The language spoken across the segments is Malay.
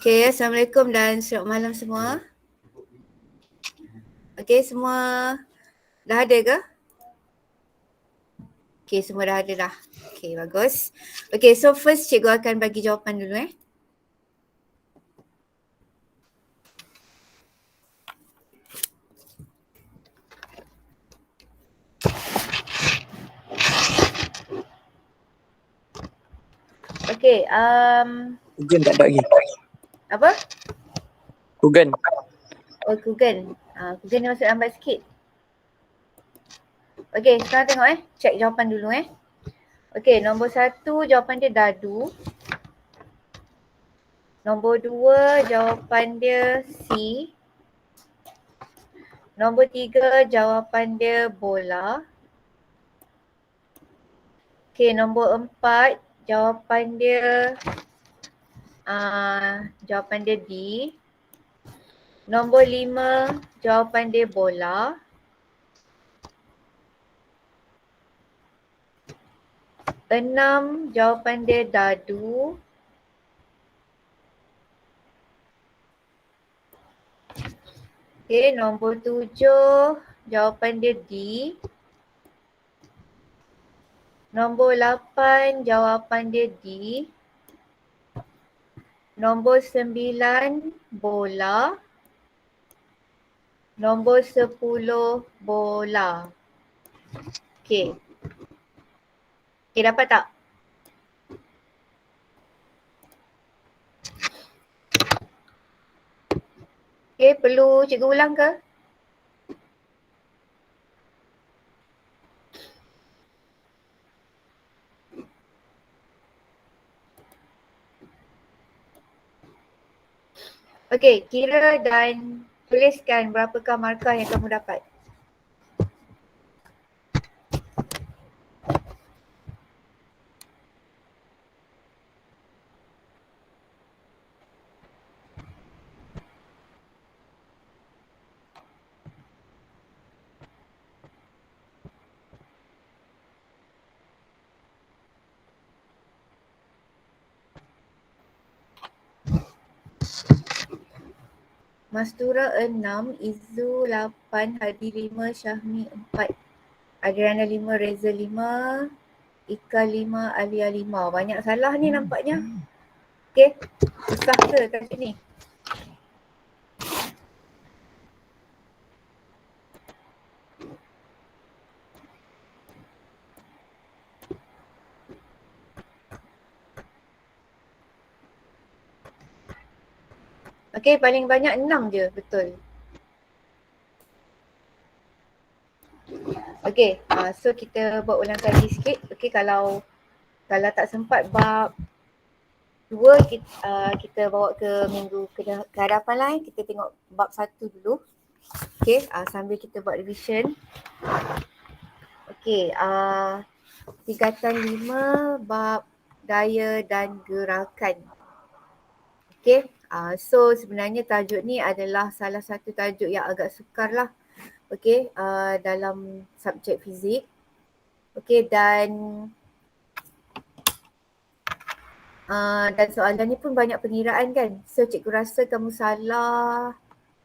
Okay, Assalamualaikum dan selamat malam semua. Okay, semua dah ada ke? Okay, semua dah ada dah. Okay, bagus. Okay, so first cikgu akan bagi jawapan dulu Okay, Kugan tak ada lagi. apa? Kugan. Oh, Kugan. Kugan ni masuk lambat sikit. Okay, sekarang tengok check jawapan dulu Okay, nombor 1 jawapan dia dadu. Nombor 2 jawapan dia C. Nombor 3 jawapan dia bola. Okay, nombor 4 jawapan dia D. Nombor 5 jawapan dia bola. Enam jawapan dia dadu. Okay, nombor 7 jawapan dia D. Nombor 8 jawapan dia D. Nombor 9 bola. Nombor 10 bola. Okay. Okay, dapat tak? Okay, perlu cikgu ulang ke? Okay, kira dan tuliskan berapakah markah yang kamu dapat. Mastura 6, Izu 8, Hadi 5, Syahmi 4, Adriana 5, Reza 5, Ika 5, Alia 5. Banyak salah ni nampaknya. Okay, susah ke kat sini? Okay, paling banyak 6 je, betul. Okay, so kita buat ulang kali sikit. Okay, kalau tak sempat bab 2, kita bawa ke minggu ke hadapan lah. Kita tengok bab 1 dulu. Okay, sambil kita buat revision. Okay, tingkatan 5 bab daya dan gerakan. Okay, so sebenarnya tajuk ni adalah salah satu tajuk yang agak sukar lah. Okay, dalam subjek fizik. Okay, dan soalan ni pun banyak pengiraan kan. So cikgu rasa kamu salah,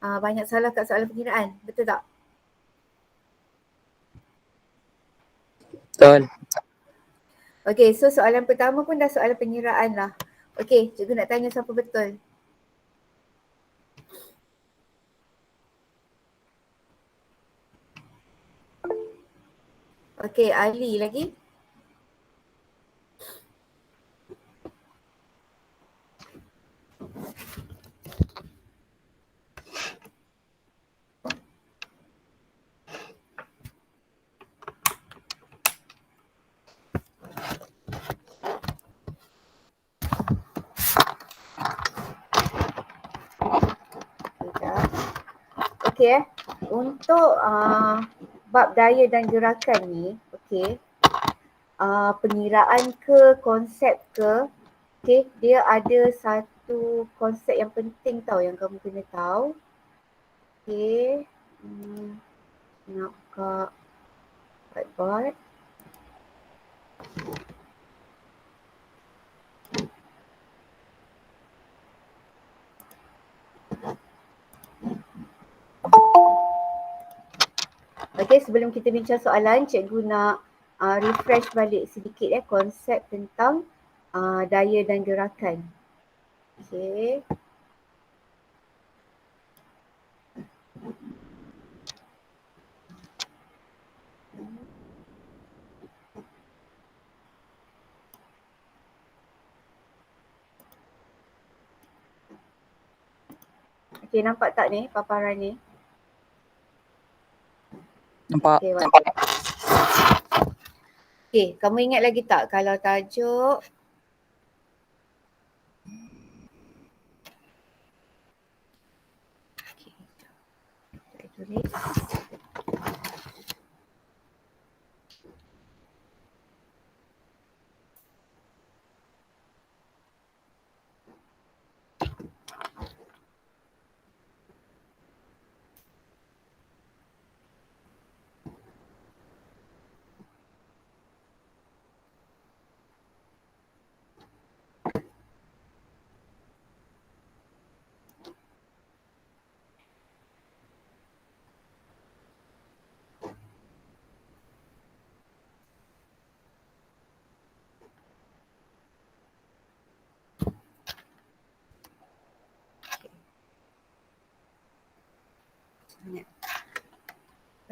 banyak salah kat soalan pengiraan. Betul tak? Betul. Okay, so soalan pertama pun dah soalan pengiraan lah. Okay, cikgu nak tanya siapa betul. Okay, Ali lagi. Okay, untuk bab daya dan gerakan ni, okay, pengiraan ke konsep ke, okay, dia ada satu konsep yang penting tau yang kamu kena tahu. Okay, nak buka whiteboard. Okay, sebelum kita bincang soalan, cikgu nak refresh balik sedikit konsep tentang daya dan gerakan. Okay. Okay, nampak tak ni paparan ni? Nampak. Okay, okay, kamu ingat lagi tak kalau tajuk saya tulis.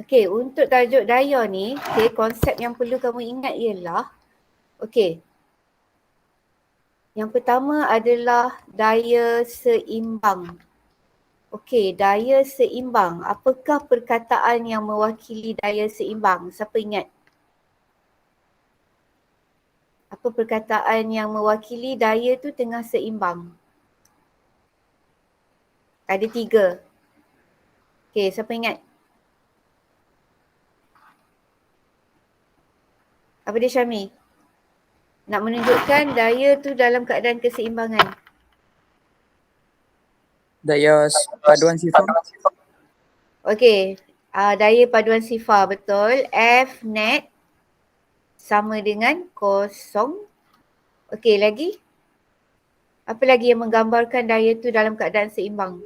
Okay, untuk tajuk daya ni, okay, konsep yang perlu kamu ingat ialah, okay, yang pertama adalah daya seimbang. Okay, daya seimbang. Apakah perkataan yang mewakili daya seimbang? Siapa ingat? Apa perkataan yang mewakili daya tu tengah seimbang? Ada 3. Okay, siapa ingat? Apa dia, Syami? Nak menunjukkan daya tu dalam keadaan keseimbangan. Daya paduan sifar. Okey, daya paduan sifar, betul. F net sama dengan kosong. Okey, lagi? Apa lagi yang menggambarkan daya tu dalam keadaan seimbang?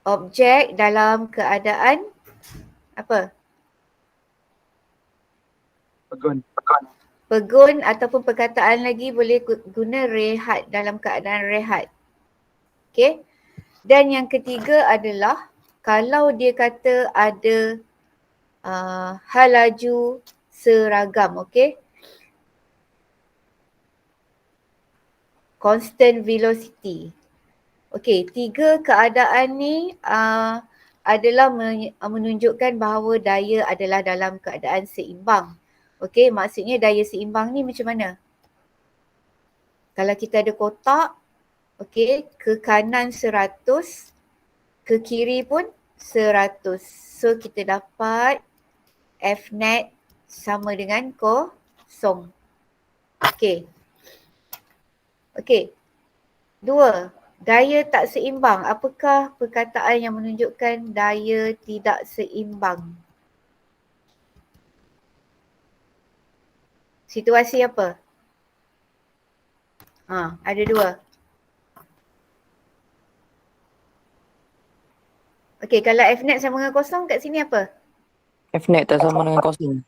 Objek dalam keadaan apa? Pegun. Pegun ataupun perkataan lagi boleh guna rehat, dalam keadaan rehat. Okey. Dan yang ketiga adalah kalau dia kata ada hal laju seragam, okey. Constant velocity. Okey, 3 keadaan ni adalah menunjukkan bahawa daya adalah dalam keadaan seimbang. Okey, maksudnya daya seimbang ni macam mana? Kalau kita ada kotak, okey, ke kanan 100, ke kiri pun 100. So kita dapat F net sama dengan kosong. Okey. Okey. 2. Daya tak seimbang. Apakah perkataan yang menunjukkan daya tidak seimbang? Situasi apa? Ada 2. Okey, kalau F net sama dengan kosong kat sini apa? F net tak sama dengan kosong.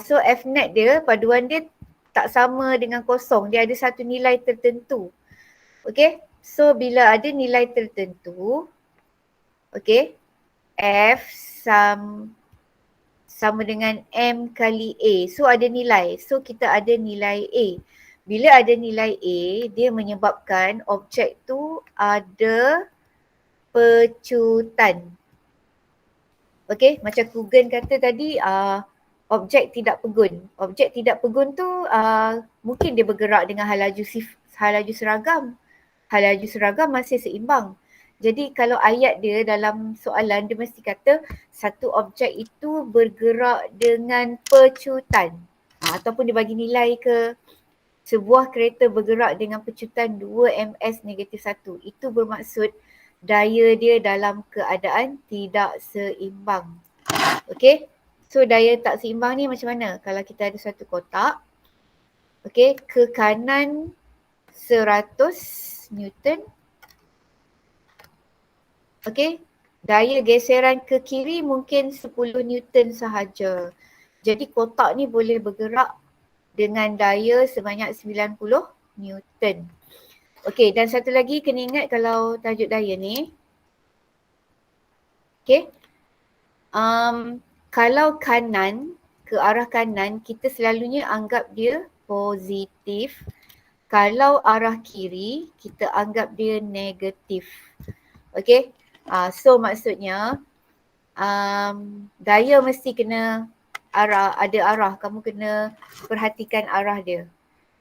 So F net dia, paduan dia tak sama dengan kosong. Dia ada satu nilai tertentu. Okey, so bila ada nilai tertentu, okey, F sama dengan M kali A. So ada nilai. So kita ada nilai A. Bila ada nilai A, dia menyebabkan objek tu ada pecutan. Okey, macam Kugan kata tadi, objek tidak pegun. Objek tidak pegun tu mungkin dia bergerak dengan hal laju seragam. Hal laju seragam masih seimbang. Jadi kalau ayat dia dalam soalan dia mesti kata satu objek itu bergerak dengan pecutan. Ataupun dia bagi nilai ke sebuah kereta bergerak dengan pecutan 2 ms negatif 1. Itu bermaksud daya dia dalam keadaan tidak seimbang. Okey. So daya tak seimbang ni macam mana? Kalau kita ada satu kotak, okey, ke kanan 100 Newton, okey, Daya geseran ke kiri mungkin 10 Newton sahaja. Jadi kotak ni boleh bergerak dengan daya sebanyak 90 Newton. Okey, dan satu lagi kena ingat kalau tajuk daya ni. Okey. Kalau kanan, ke arah kanan, kita selalunya anggap dia positif. Kalau arah kiri, kita anggap dia negatif. Okey. So maksudnya daya mesti kena ada arah. Kamu kena perhatikan arah dia.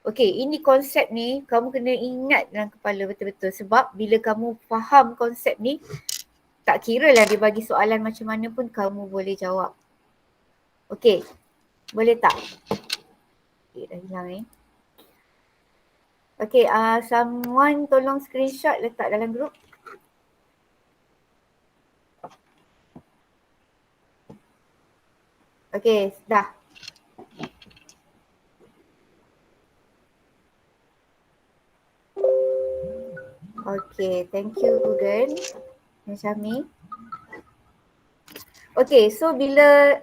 Okey, ini konsep ni kamu kena ingat dalam kepala betul-betul. Sebab bila kamu faham konsep ni, tak kira lah dia bagi soalan macam mana pun kamu boleh jawab. Okey, boleh tak? Okay, dah hilang Okey, someone tolong screenshot letak dalam grup. Okey, dah. Okey, thank you Google. Syami. Okey, so bila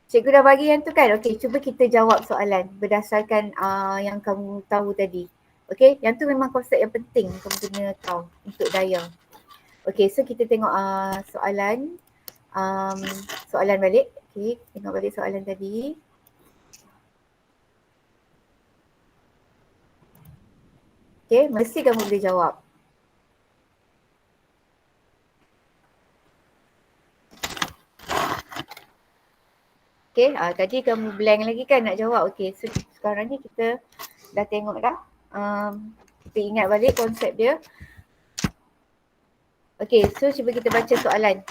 cikgu dah bagi yang tu kan, okey, cuba kita jawab soalan berdasarkan yang kamu tahu tadi. Okey, yang tu memang konsep yang penting kamu kena tahu untuk daya. Okey, so kita tengok soalan. Soalan balik. Okey, tengok balik soalan tadi. Okey, mesti kamu boleh jawab. Okey, tadi kamu blank lagi kan nak jawab. Okey, so sekarang ni kita dah tengok dah. Kita ingat balik konsep dia. Okey, so cuba kita baca soalan.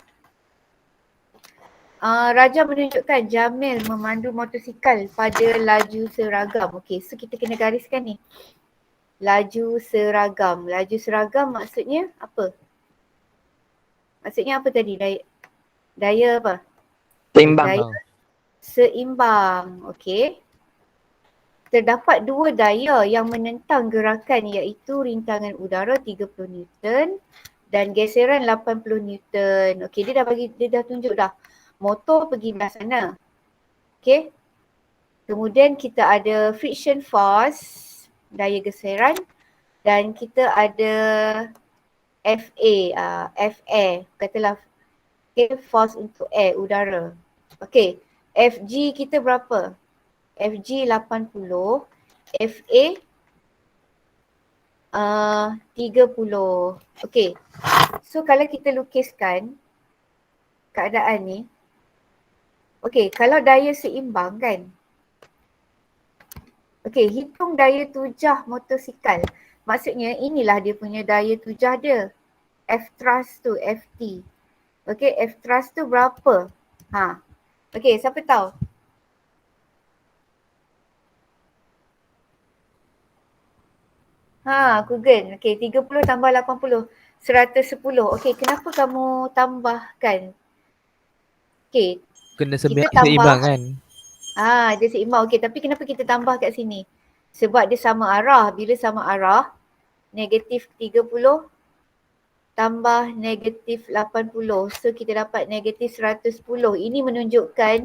Raja menunjukkan Jamil memandu motosikal pada laju seragam. Okey, so kita kena gariskan ni. Laju seragam. Laju seragam maksudnya apa? Maksudnya apa tadi? Daya apa? Seimbang. Daya seimbang. Okey. Terdapat dua daya yang menentang gerakan iaitu rintangan udara 30 Newton dan geseran 80 Newton. Okey, dia dah tunjuk dah. Motor pergi belah sana. Okey. Kemudian kita ada friction force, daya geseran, dan kita ada FA, katalah force untuk air, udara. Okey, FG kita berapa? FG 80, FA 30. Okey, so kalau kita lukiskan keadaan ni, okey, kalau daya seimbang kan, okey, hitung daya tujah motosikal. Maksudnya inilah dia punya daya tujah dia. F thrust tu, FT. Okey, F thrust tu berapa? Okey, siapa tahu? Google. Okey, 30 tambah 80. 110. Okey, kenapa kamu tambahkan? Okey, Kena kita seimbang kan? dia seimbang. Okey, tapi kenapa kita tambah kat sini? Sebab dia sama arah. Bila sama arah, negatif 30 tambah negatif 80. So kita dapat negatif 110. Ini menunjukkan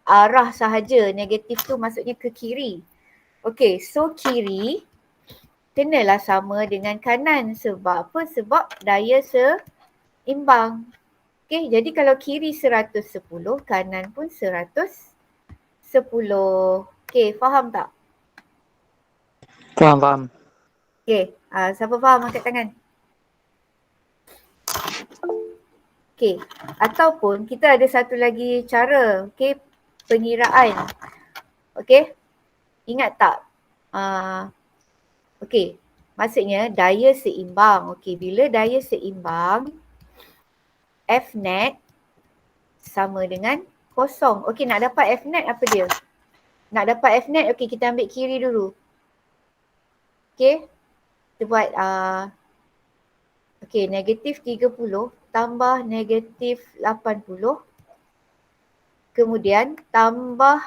arah sahaja. Negatif tu maksudnya ke kiri. Okey, so kiri kenalah sama dengan kanan. Sebab apa? Sebab daya seimbang. Okey, jadi kalau kiri 110, kanan pun 110. Okey, faham tak? Faham. Okey, siapa faham angkat tangan? Okey, ataupun kita ada satu lagi cara, okey, pengiraan. Okey, ingat tak? Okey, maksudnya daya seimbang. Okey, bila daya seimbang, F net sama dengan kosong. Okey, nak dapat F net apa dia? Nak dapat F net, okey, kita ambil kiri dulu. Okey, kita buat okey, negatif 30 tambah negatif 80. Kemudian tambah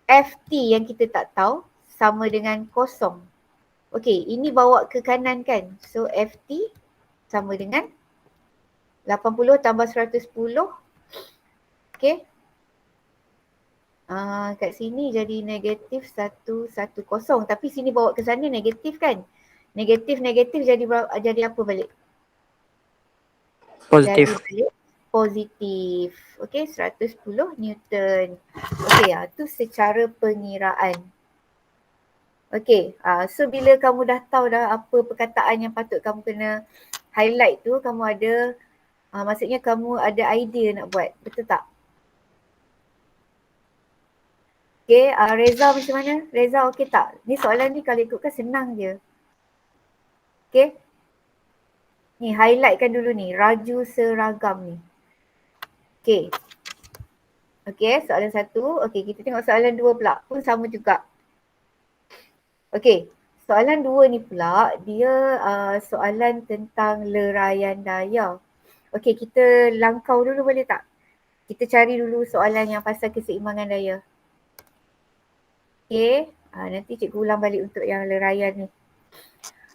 FT yang kita tak tahu sama dengan kosong. Okey, ini bawa ke kanan kan? So FT sama dengan 80 tambah 110. Okay. Kat sini jadi negatif 110. Tapi sini bawa ke sana negatif kan. Negatif jadi apa balik? Jadi Positif. balik positif. Okay, 110 Newton. Okay, tu secara pengiraan. Okay, so bila kamu dah tahu dah apa perkataan yang patut kamu kena highlight tu, kamu ada, maksudnya kamu ada idea nak buat. Betul tak? Okay, Reza macam mana? Reza okey tak? Ni soalan ni kalau ikutkan senang je. Okay. Ni highlightkan dulu ni, raju seragam ni. Okay. Okay, soalan 1. Okay, kita tengok soalan 2 pula. Pun sama juga. Okay, soalan 2 ni pula, dia soalan tentang leraian daya. Okay, kita langkau dulu boleh tak? Kita cari dulu soalan yang pasal keseimbangan daya. Okay, nanti cikgu ulang balik untuk yang leraian ni.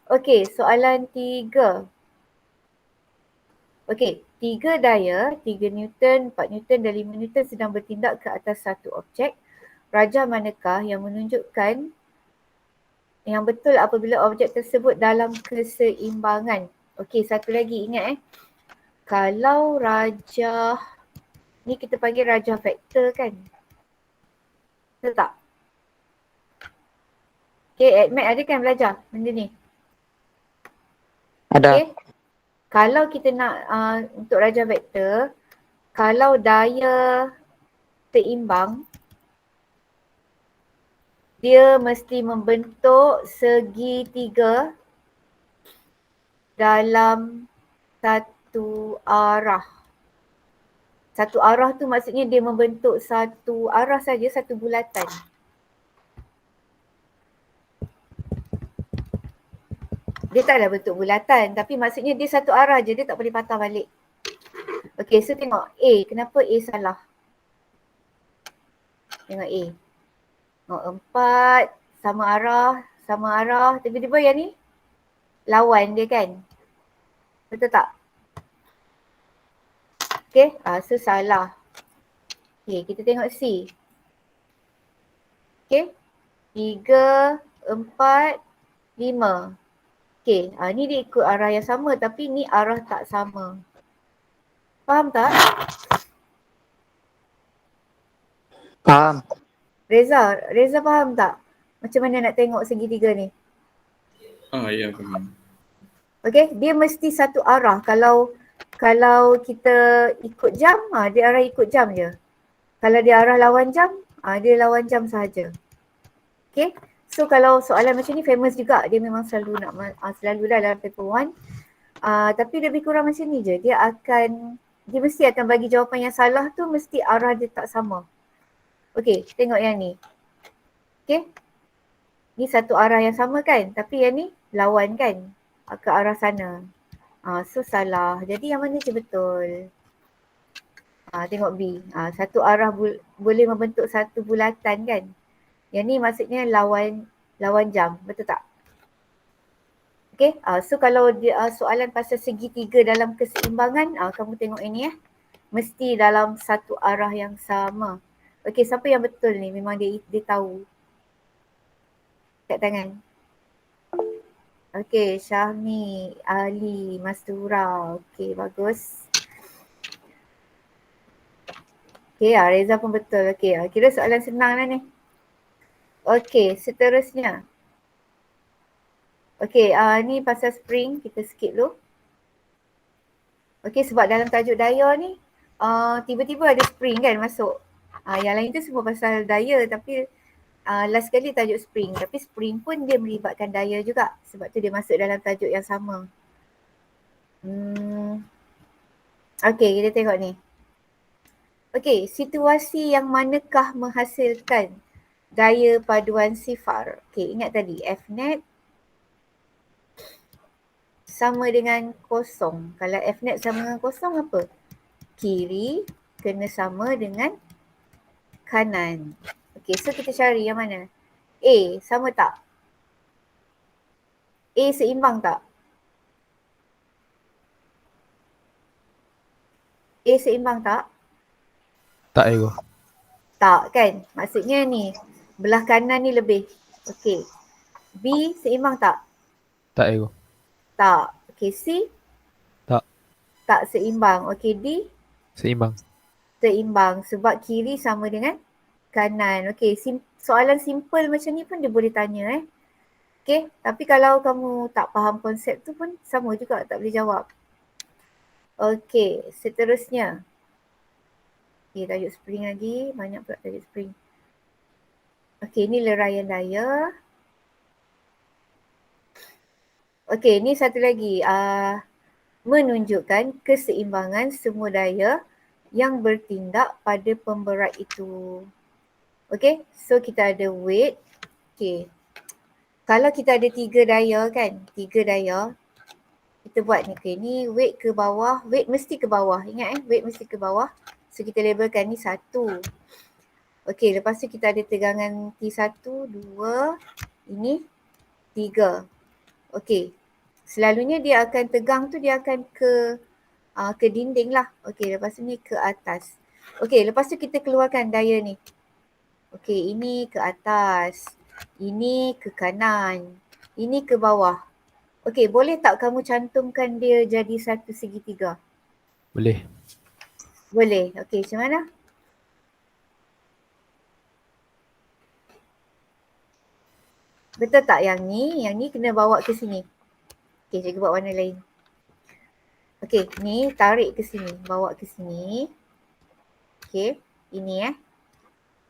Okay, soalan 3. Okey, 3 daya, 3 Newton, 4 Newton dan 5 Newton sedang bertindak ke atas satu objek. Rajah manakah yang menunjukkan yang betul apabila objek tersebut dalam keseimbangan? Okey, satu lagi ingat kalau rajah, ni kita panggil rajah vektor kan? Betul tak? Okey, AdMed ada kan belajar benda ni? Ada. Okey. Kalau kita nak untuk rajah vektor, kalau daya seimbang, dia mesti membentuk segitiga dalam satu arah. Satu arah tu maksudnya dia membentuk satu arah saja, satu bulatan. Dia taklah bentuk bulatan, tapi maksudnya dia satu arah je, dia tak boleh patah balik. Okey, so tengok A. Kenapa A salah? Tengok A. Tengok 4, sama arah. Tiba-tiba yang ni lawan dia kan? Betul tak? Okey, so salah. Okey, kita tengok C. Okey, 3, 4, 5. Okey, ni dia ikut arah yang sama tapi ni arah tak sama. Faham tak? Faham. Reza faham tak? Macam mana nak tengok segitiga ni? Ya, faham. Okey, dia mesti satu arah. Kalau kita ikut jam, dia arah ikut jam je. Kalau dia arah lawan jam, dia lawan jam sahaja. Okey, so kalau soalan macam ni famous juga. Dia memang selalu selalu dalam paper 1. Tapi lebih kurang macam ni je. Dia mesti akan bagi jawapan yang salah tu mesti arah dia tak sama. Okey, tengok yang ni. Okey. Ni satu arah yang sama kan? Tapi yang ni lawan kan? Ke arah sana. So salah. Jadi yang mana je betul? Tengok B. Satu arah boleh membentuk satu bulatan kan? Yang ni maksudnya lawan jam. Betul tak? Okay, so kalau soalan pasal segitiga dalam keseimbangan, kamu tengok ini mesti dalam satu arah yang sama. Okay, siapa yang betul ni? Memang dia tahu. Kat tangan. Okay, Syahmi, Ali, Mastura. Okay, bagus. Okay, Reza pun betul. Okay, kira soalan senang lah ni. Okay, seterusnya. Okay, ni pasal spring, kita skip dulu. Okay, sebab dalam tajuk daya ni, tiba-tiba ada spring kan masuk. Yang lain tu semua pasal daya tapi last kali tajuk spring. Tapi spring pun dia melibatkan daya juga. Sebab tu dia masuk dalam tajuk yang sama. Okay, kita tengok ni. Okay, situasi yang manakah menghasilkan daya paduan sifar? Okay, ingat tadi Fnet sama dengan kosong. Kalau Fnet sama dengan kosong apa? Kiri kena sama dengan kanan. Okay, so kita cari yang mana? A sama tak? A seimbang tak? A seimbang tak? Tak ego. Tak kan? Maksudnya ni, belah kanan ni lebih. Okey. B seimbang tak? Tak ego. Tak. Okey, C? Tak. Tak seimbang. Okey, D? Seimbang. Seimbang sebab kiri sama dengan kanan. Okey, soalan simple macam ni pun dia boleh tanya Okey, tapi kalau kamu tak faham konsep tu pun sama juga tak boleh jawab. Okey, seterusnya. Okey, tajuk spring lagi. Banyak pula tajuk spring. Okey, ni leraian daya. Okey, ni satu lagi. Menunjukkan keseimbangan semua daya yang bertindak pada pemberat itu. Okey, so kita ada weight. Okey, kalau kita ada 3 daya kan, 3 daya, kita buat ni. Okay, ni weight ke bawah, weight mesti ke bawah. Ingat weight mesti ke bawah. So kita labelkan ni 1. Okey, lepas tu kita ada tegangan T1, 2, ini 3. Okey, selalunya dia akan tegang tu dia akan ke dinding lah. Okey, lepas tu ni ke atas. Okey, lepas tu kita keluarkan daya ni. Okey, ini ke atas. Ini ke kanan. Ini ke bawah. Okey, boleh tak kamu cantumkan dia jadi satu segitiga? Boleh. Boleh. Okey, macam mana? Betul tak yang ni? Yang ni kena bawa ke sini. Okey, cikgu buat warna lain. Okey, ni tarik ke sini. Bawa ke sini. Okey, ini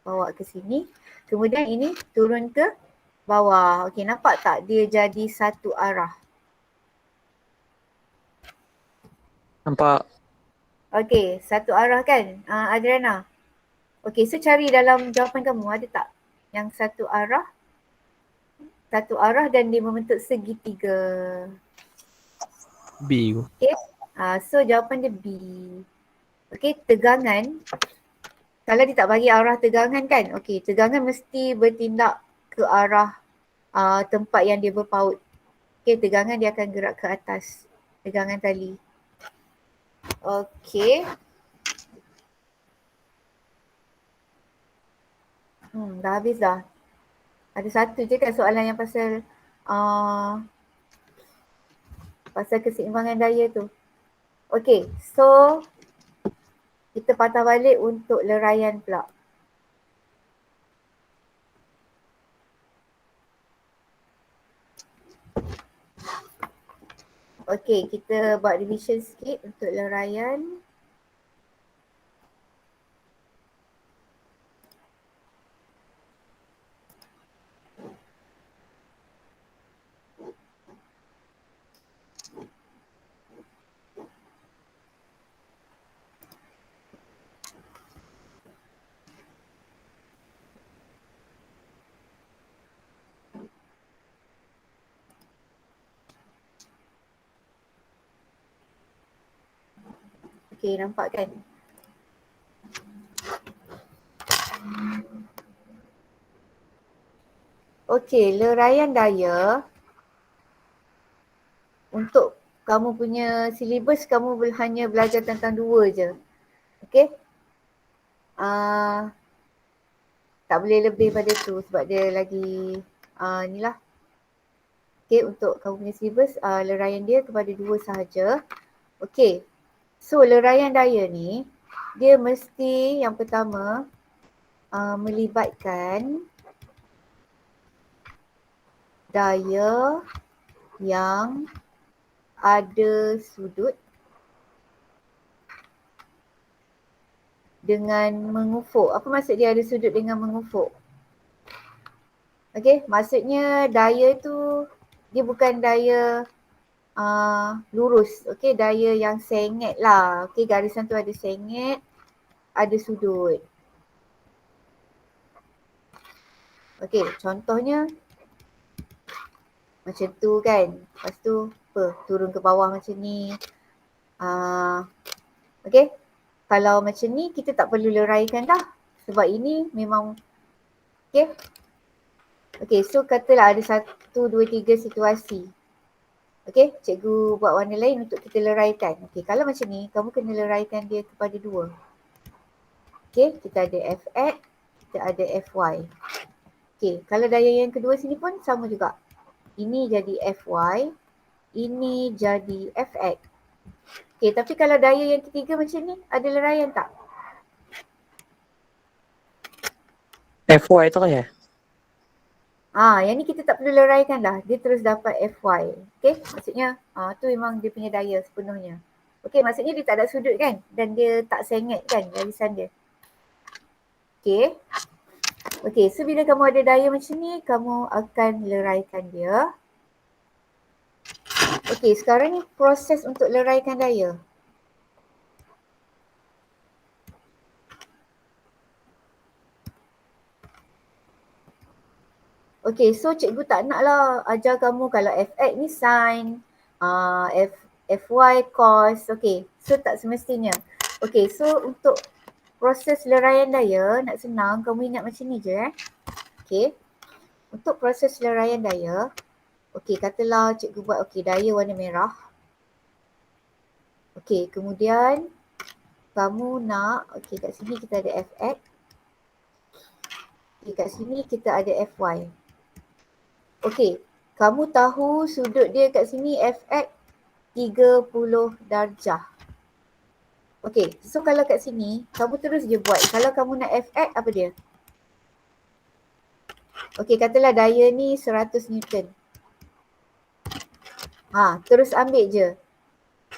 bawa ke sini. Kemudian ini turun ke bawah. Okey, nampak tak dia jadi satu arah? Nampak. Okey, satu arah kan Adriana? Okey, so cari dalam jawapan kamu ada tak yang satu arah? Satu arah dan dia membentuk segitiga. B. Okey, so jawapan dia B. Okey, tegangan. Kalau dia tak bagi arah tegangan kan, okey, tegangan mesti bertindak ke arah tempat yang dia berpaut. Okey, tegangan dia akan gerak ke atas. Tegangan tali. Okey. Dah habis dah. Ada satu je kan soalan yang pasal keseimbangan daya tu. Okey, so kita patah balik untuk leraian pula. Okey, kita buat revision sikit untuk leraian. Okey, nampak kan? Okey, leraian daya untuk kamu punya silibus kamu hanya belajar tentang 2 je. Okey? Tak boleh lebih pada tu sebab dia lagi ni lah. Okey, untuk kamu punya silibus leraian dia kepada 2 sahaja. Okey. So leraian daya ni dia mesti yang pertama melibatkan daya yang ada sudut dengan mengufuk. Apa maksud dia ada sudut dengan mengufuk? Okey, maksudnya daya tu dia bukan daya lurus. Okey, daya yang sengit lah. Okey, garisan tu ada sengit, ada sudut. Okey, contohnya macam tu kan. Lepas tu turun ke bawah macam ni. Okey, kalau macam ni kita tak perlu leraikan dah. Sebab ini memang okey. Okey, so katalah ada 1, 2, 3 situasi. Okey, cikgu buat warna lain untuk kita leraikan. Okey, kalau macam ni, kamu kena leraikan dia kepada 2. Okey, kita ada Fx, kita ada Fy. Okey, kalau daya yang kedua sini pun sama juga. Ini jadi Fy, ini jadi Fx. Okey, tapi kalau daya yang ketiga macam ni, ada leraian tak? FY tu kan ya? Yang ni kita tak perlu leraikan dah. Dia terus dapat Fy. Okey, maksudnya tu memang dia punya daya sepenuhnya. Okey, maksudnya dia tak ada sudut kan? Dan dia tak sengit kan garisan dia. Okey. Okey, so bila kamu ada daya macam ni, kamu akan leraikan dia. Okey, sekarang ni proses untuk leraikan daya. Okey, so cikgu tak naklah ajar kamu kalau Fx ni sin, Fy cos. Okey, so tak semestinya. Okey, so untuk proses leraian daya, nak senang kamu ingat macam ni je Okey, untuk proses leraian daya, okey katalah cikgu buat daya warna merah. Okey, kemudian kamu nak, kat sini kita ada Fx. Kat sini kita ada Fy. Okey, kamu tahu sudut dia kat sini Fx 30 darjah. Okey, so kalau kat sini, kamu terus je buat. Kalau kamu nak Fx, apa dia? Okey, katalah daya ni 100 Newton. Terus ambil je.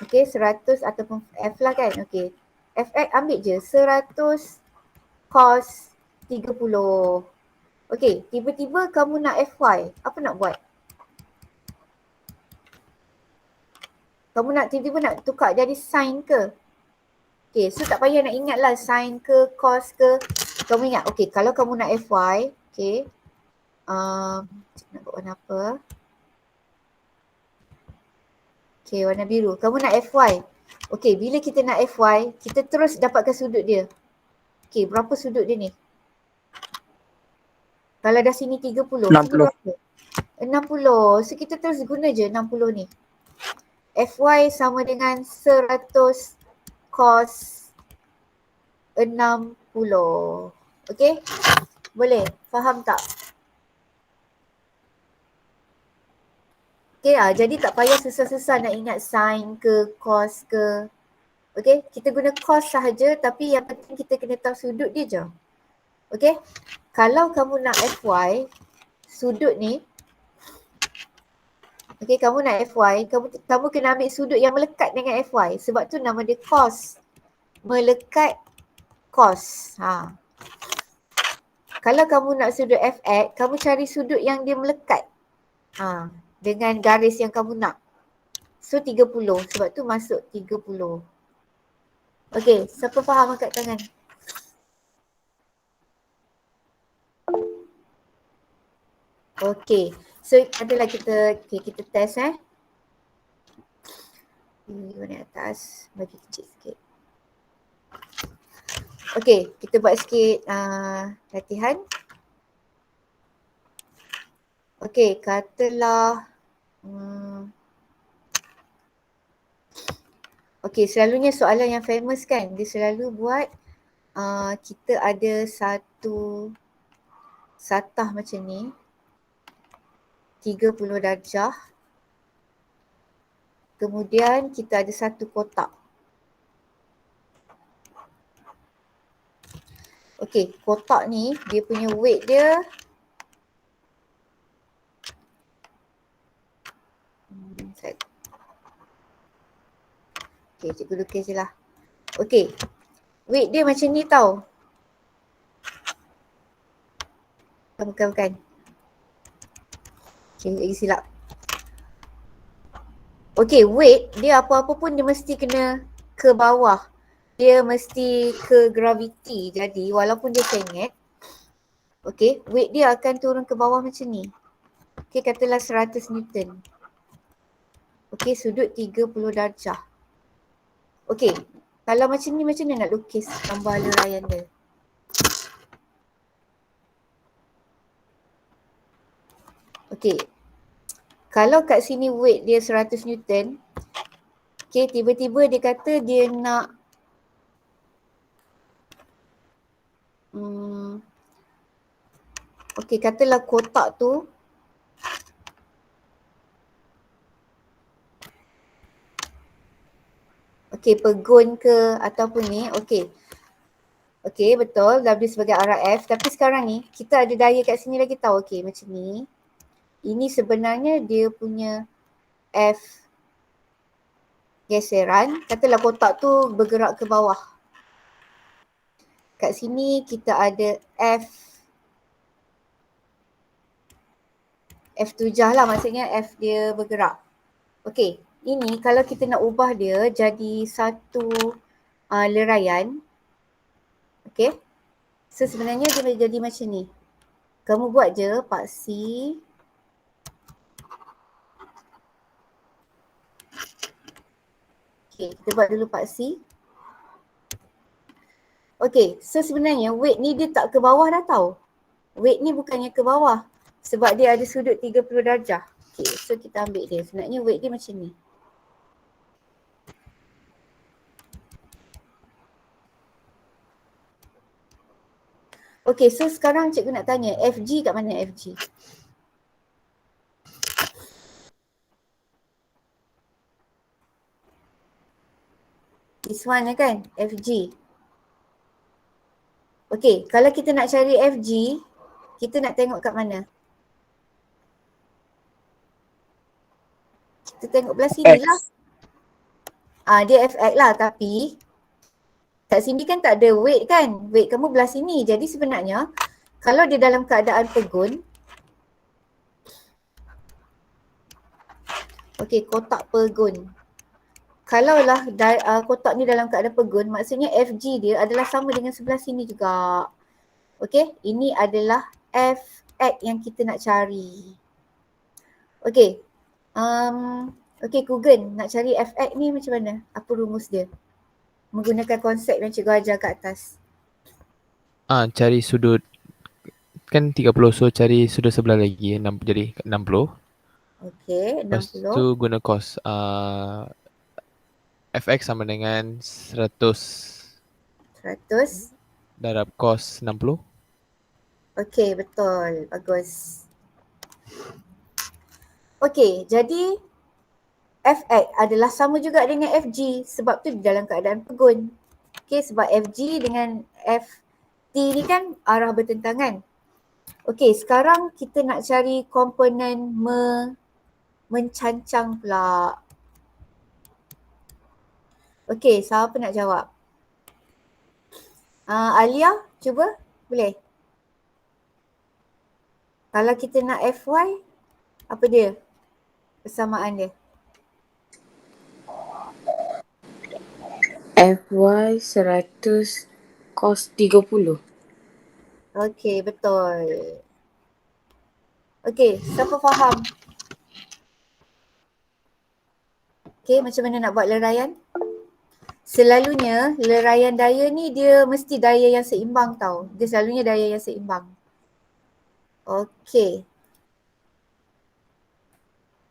Okey, 100 ataupun F lah kan. Okey, Fx ambil je 100 cos 30. Okey, tiba-tiba kamu nak Fy. Apa nak buat? Kamu nak tiba-tiba nak tukar jadi sin ke? Okay, so tak payah nak ingat lah sin ke, cos ke. Kamu ingat, okay, kalau kamu nak Fy, okay. Nak buat warna apa? Okay, warna biru. Kamu nak Fy. Okay, bila kita nak Fy, kita terus dapatkan sudut dia. Okay, berapa sudut dia ni? Kalau dah sini 30, 60. sini berapa? 60. So kita terus guna je 60 ni. Fy sama dengan 100 cos 60. Okay? Boleh? Faham tak? Okay, jadi tak payah susah-susah nak ingat sin ke, cos ke. Okay, kita guna cos sahaja tapi yang penting kita kena tahu sudut dia je. Okay, kalau kamu nak Fy, sudut ni, okay, kamu nak Fy, kamu kena ambil sudut yang melekat dengan Fy. Sebab tu nama dia cos. Melekat cos. Kalau kamu nak sudut Fx, kamu cari sudut yang dia melekat. Dengan garis yang kamu nak. So 30. Sebab tu masuk 30. Okay, siapa faham angkat tangan? Okay, so adalah kita test Ini warna atas, bagi kecil sikit. Okay, kita buat sikit latihan. Okay, katalah okay, selalunya soalan yang famous kan, dia selalu buat kita ada satu satah macam ni, 30 darjah. Kemudian kita ada satu kotak. Okay, kotak ni dia punya weight dia okay, cikgu lukis je lah. Okay, weight dia macam ni tau. Bukan. Okay, lagi silap. Okay, weight dia apa-apa pun dia mesti kena ke bawah. Dia mesti ke gravity. Jadi walaupun dia sengit, okay, weight dia akan turun ke bawah macam ni. Okay, katalah 100 Newton. Okay, sudut 30 darjah. Okay, kalau macam ni nak lukis gambar leraian dia? Okay, Kalau kat sini weight dia 100 Newton, okay, tiba-tiba dia kata dia nak okay, katalah kotak tu okay, pegun ke ataupun ni, okay. Okay, betul, W sebagai RF. Tapi sekarang ni, kita ada daya kat sini lagi tahu. Okay, macam ni. Ini sebenarnya dia punya F geseran. Katalah kotak tu bergerak ke bawah. Kat sini kita ada F tujah lah, maksudnya F dia bergerak. Okay, ini kalau kita nak ubah dia jadi satu leraian. Okay, so sebenarnya dia boleh jadi macam ni. Kamu buat je paksi. Okay, kita buat dulu paksi. Okay, so sebenarnya weight ni dia tak ke bawah dah tau. Weight ni bukannya ke bawah. Sebab dia ada sudut 30 darjah. Okay, so kita ambil dia. Sebenarnya weight dia macam ni. Okay, so sekarang cikgu nak tanya, FG kat mana FG? This one kan, FG. Okay, kalau kita nak cari FG, kita nak tengok kat mana? Kita tengok belah sini lah. Dia FX lah, tapi kat sini kan tak ada weight kan. Weight kamu belah sini. Jadi sebenarnya kalau dia dalam keadaan pegun, okay, kotak pegun. Kalaulah kotak ni dalam keadaan pegun, maksudnya FG dia adalah sama dengan sebelah sini juga. Okay, ini adalah FX yang kita nak cari. Okay, okay Kugen, nak cari FX ni macam mana? Apa rumus dia? Menggunakan konsep yang cikgu ajar kat atas. Cari sudut kan 30, so cari sudut sebelah lagi 6, jadi 60. Okay, 60. Lepas tu guna cos. FX sama dengan 100 darab cos 60. Okay, betul. Bagus. Okay, jadi FX adalah sama juga dengan FG sebab tu dalam keadaan pegun. Okay, sebab FG dengan FT ni kan arah bertentangan. Okay, sekarang kita nak cari komponen mencancang pula. Okay, siapa nak jawab? Alia, cuba. Boleh? Kalau kita nak FY, apa dia? Persamaan dia. FY 100 cos 30. Okay, betul. Okay, siapa faham? Okay, macam mana nak buat leraian? Selalunya leraian daya ni dia mesti daya yang seimbang tau. Dia selalunya daya yang seimbang. Okay.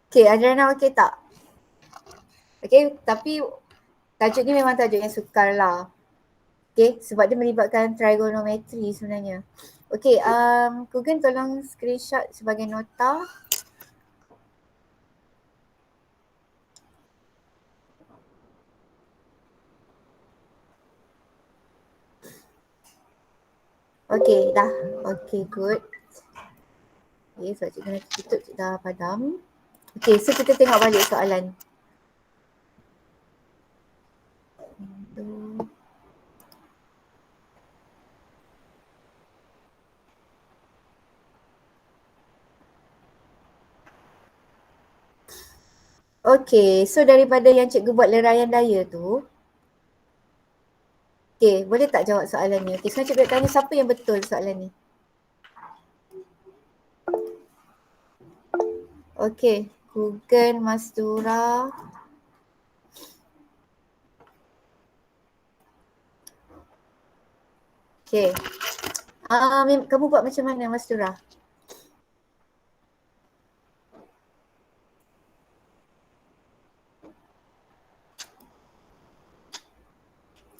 Okay, Adriana okay tak? Okay, tapi tajuk ni memang tajuk yang sukar lah. Okay, sebab dia melibatkan trigonometri sebenarnya. Okay, Kugen tolong screenshot sebagai nota. Okay, dah. Okay, good. Okay, sebab cikgu nak tutup, cikgu dah padam. Okay, so kita tengok balik soalan. Okay, so daripada yang cikgu buat leraian daya tu, okay, boleh tak jawab soalan ni? Okay, sekarang cikgu nak tanya siapa yang betul soalan ni? Okay, Kugen, Mastura. Okay. Kamu buat macam mana, Mastura?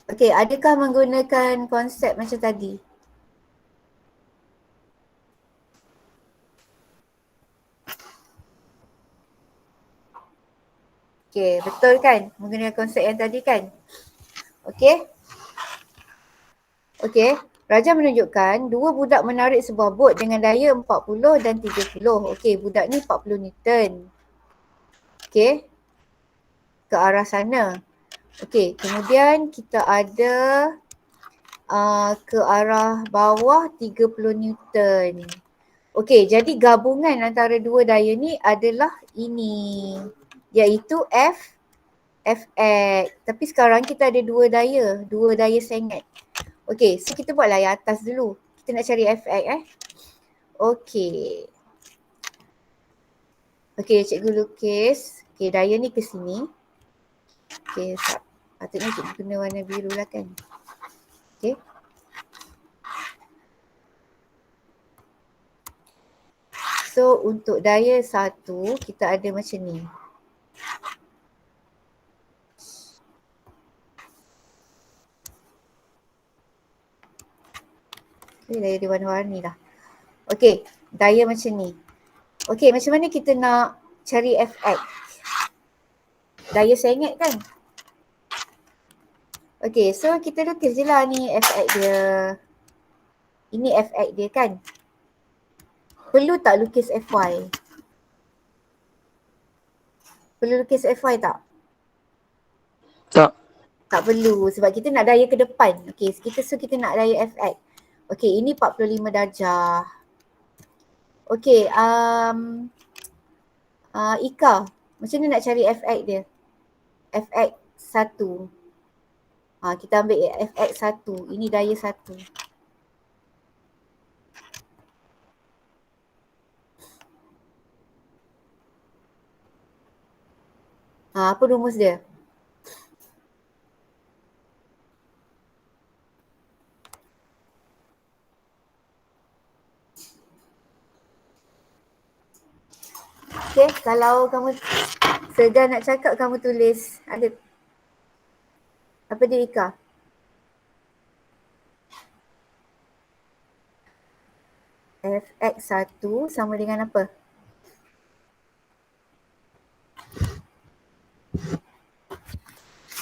Okey, adakah menggunakan konsep macam tadi? Okey, betul kan? Menggunakan konsep yang tadi kan? Okey. Okey, Raja menunjukkan dua budak menarik sebuah bot dengan daya 40 dan 30. Okey, budak ni 40 Newton. Okey, ke arah sana. Okey, kemudian kita ada ke arah bawah 30 Newton. Okey, jadi gabungan antara dua daya ni adalah ini, iaitu Fx. Tapi sekarang kita ada dua daya sengit. Okey, so kita buat layar atas dulu. Kita nak cari Fx Okey. Okey, cikgu lukis. Okey, daya ni ke sini. Okey, patutnya cikgu guna warna biru lah kan. Okey. So, untuk daya 1, kita ada macam ni. Okay, daya dia warna-warni dah. Okey, daya macam ni. Okey, macam mana kita nak cari Fx? Daya sengit kan? Okey, so kita lukis je lah ni Fx dia. Ini Fx dia kan? Perlu tak lukis Fy? Perlu lukis Fy tak? Tak. Tak perlu sebab kita nak daya ke depan. Okey, kita nak daya Fx. Okey, ini 45 darjah. Okey, Ika, macam mana nak cari Fx dia? Fx 1. Kita ambil Fx 1. Ini daya 1. Apa rumus dia? Okay, kalau kamu segan nak cakap, kamu tulis. Ada apa dia, Ika? Fx1 sama dengan apa?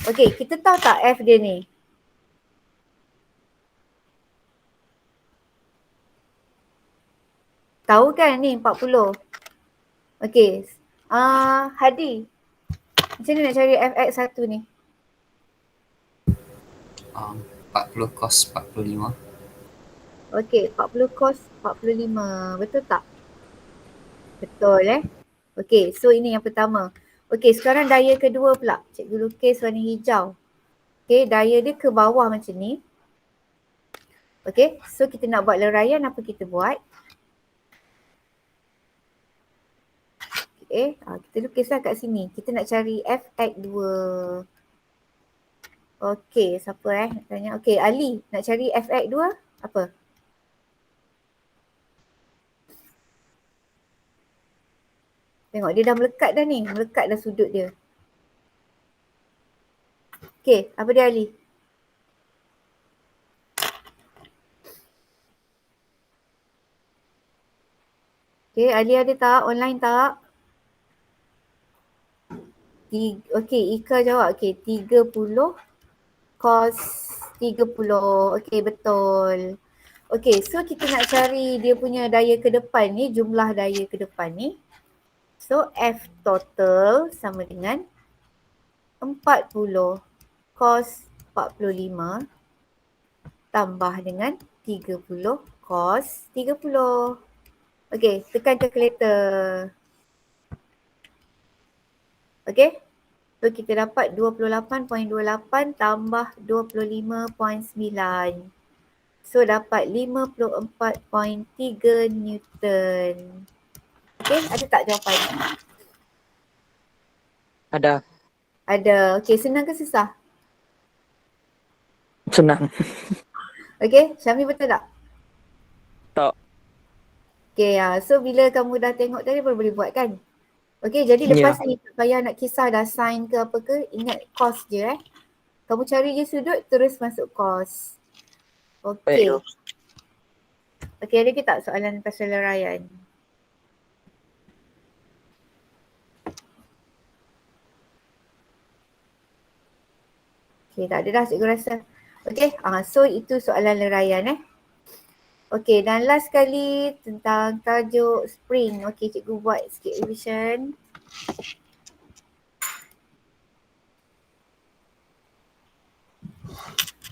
Okey, kita tahu tak F dia ni? Tahu kan ni 40? Okey, Hadi, macam mana nak cari Fx1 ni? 40 cos 45. Okey, 40 cos 45. Betul tak? Betul Okey, so ini yang pertama. Okey, sekarang daya kedua pula. Cikgu lukis warna hijau. Okey, daya dia ke bawah macam ni. Okey, so kita nak buat leraian, apa kita buat? Okey, kita lukislah kat sini. Kita nak cari Fx2. Okey, siapa nak tanya? Okey, Ali, nak cari Fx2 apa? Tengok dia dah melekat dah ni. Melekat dah sudut dia. Okey, apa dia Ali? Okey, Ali ada tak? Online tak? Okey, Ika jawab. Okey, 30 cos 30. Okey, betul. Okey, so kita nak cari dia punya daya ke depan ni, jumlah daya ke depan ni. So, F total sama dengan 40 cos 45 tambah dengan 30 cos 30. Okey, tekan kalkulator. Okey, so kita dapat 28.28 tambah 25.9. So, dapat 54.3 Newton. Okey, ada tak jawapan? Ada. Ada. Okey, senang ke susah? Senang. Okey, Syami betul tak? Tak. Okey, so bila kamu dah tengok tadi baru boleh buat kan? Okey, jadi lepas ni tak payah nak kisah dah sin ke apa ke, ingat cos je Kamu cari je sudut terus masuk cos. Baik Okey. tu. Okey, ada ke tak soalan pasal leraian? Okey, tak ada dah cikgu rasa. Okey, so itu soalan leraian Okey, dan last sekali tentang tajuk spring. Okey, cikgu buat sikit revision.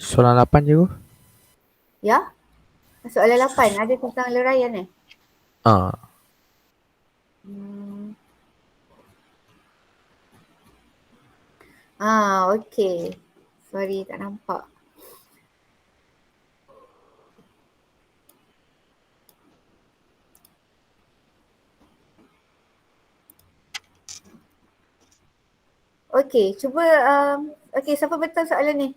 Soalan 8 je. Ya? Soalan 8 ada tentang leraian Ah, Hmm. Okey. Sorry, tak nampak. Okey, cuba okey, siapa betul soalan ni?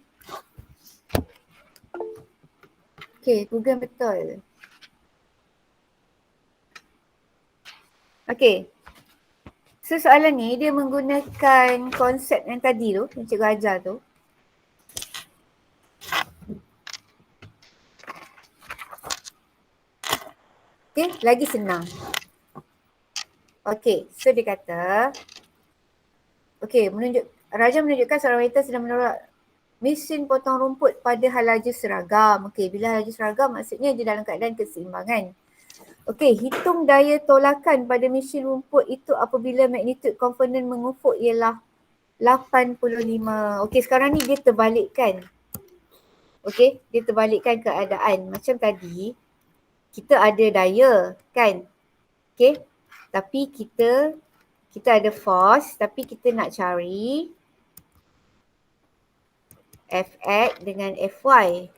Okey, Google betul. Okey. So soalan ni dia menggunakan konsep yang tadi tu, yang cikgu ajar tu. Okey, lagi senang. Okey, so dia kata, Raja menunjukkan seorang wanita sedang menolak mesin potong rumput pada hal laju seragam. Okey, bila laju seragam maksudnya dia dalam keadaan keseimbangan. Okey, hitung daya tolakan pada mesin rumput itu apabila magnitude komponen mengufuk ialah 85. Okey, sekarang ni dia terbalikkan. Okey, dia terbalikkan keadaan. Macam tadi, kita ada daya kan? Okey, tapi kita ada force tapi kita nak cari Fx dengan Fy.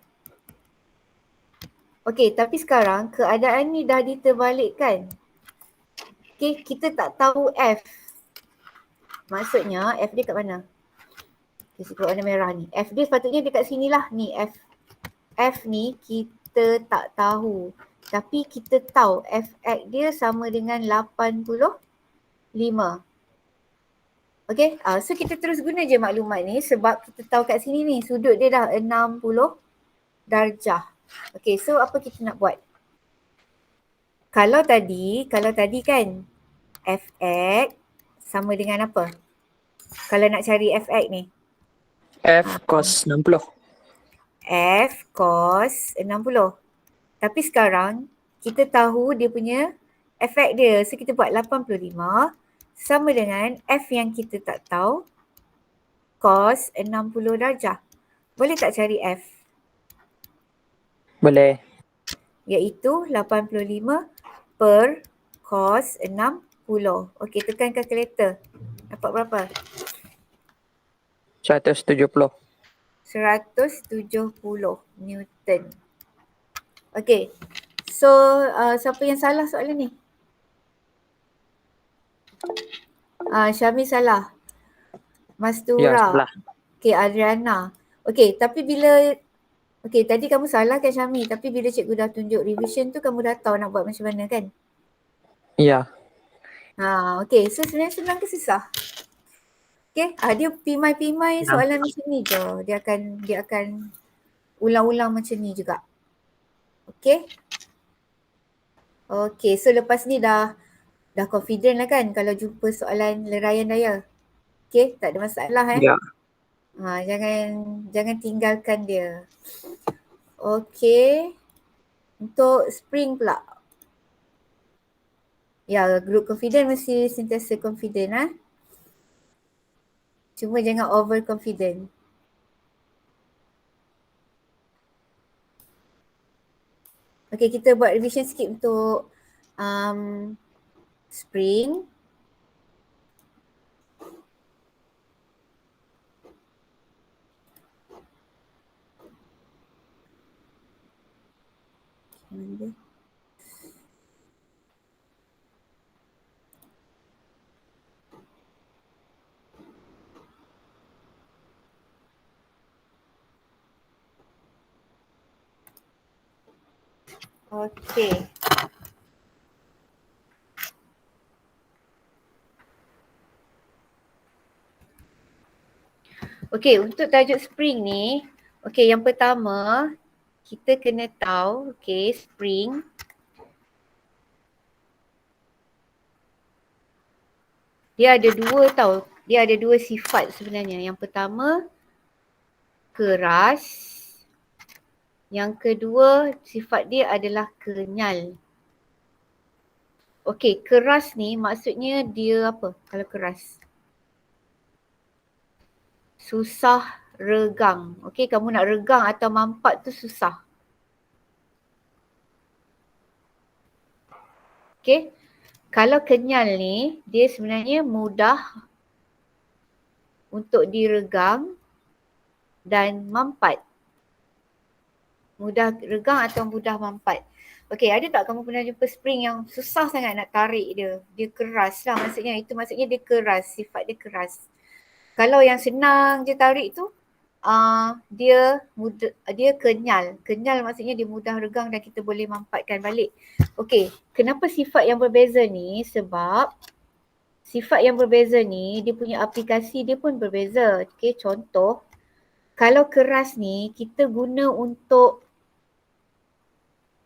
Okey, tapi sekarang keadaan ni dah diterbalikkan. Okey, kita tak tahu F. Maksudnya F dia kat mana? Okey, sebut warna merah ni. F dia sepatutnya dekat sini lah. Ni F. F ni kita tak tahu. Tapi kita tahu Fx dia sama dengan 85. Okay, so kita terus guna je maklumat ni sebab kita tahu kat sini ni sudut dia dah 60 darjah. Okay, so apa kita nak buat? Kalau tadi kan Fx sama dengan apa? Kalau nak cari Fx ni. F cos 60. F cos 60. Tapi sekarang kita tahu dia punya Fx dia. So kita buat 85 sama dengan F yang kita tak tahu cos 60 darjah. Boleh tak cari F? Boleh. Iaitu 85 per cos 60. Okey, tekan kalkulator. Dapat berapa? 170. 170 Newton. Okey. So, siapa yang salah soalan ni? Syami salah. Mastura. Ya, salah. Okey, Adriana. Okey, tapi tadi kamu salah kan Syami, tapi bila cikgu dah tunjuk revision tu kamu dah tahu nak buat macam mana kan? Ya. Okey, so sebenarnya senang ke susah? Okey, dia pimai-pimai soalan macam ni je. Dia akan ulang-ulang macam ni juga. Okey? Okey, so lepas ni dah confident lah kan kalau jumpa soalan leraian daya. Okey, tak ada masalah Ya. Jangan tinggalkan dia. Okey. Untuk spring pula. Ya, group confident mesti sentiasa confident Cuma jangan over confident. Okey, kita buat revision sikit untuk spring. Okey. Okey, untuk tajuk spring ni, okey, yang pertama kita kena tahu, okey, spring dia ada dua tau. Dia ada dua sifat sebenarnya. Yang pertama keras. Yang kedua sifat dia adalah kenyal. Okey, keras ni maksudnya dia apa kalau keras? Susah regang. Okey, kamu nak regang atau mampat tu susah. Okey. Kalau kenyal ni, dia sebenarnya mudah untuk diregang dan mampat. Mudah regang atau mudah mampat. Okey, ada tak kamu pernah jumpa spring yang susah sangat nak tarik dia? Dia keras lah maksudnya. Itu maksudnya dia keras, sifat dia keras. Kalau yang senang je tarik tu, dia kenyal. Kenyal maksudnya dia mudah regang dan kita boleh mampatkan balik. Okey, kenapa sifat yang berbeza ni? Sebab sifat yang berbeza ni dia punya aplikasi dia pun berbeza. Okey, contoh kalau keras ni kita guna untuk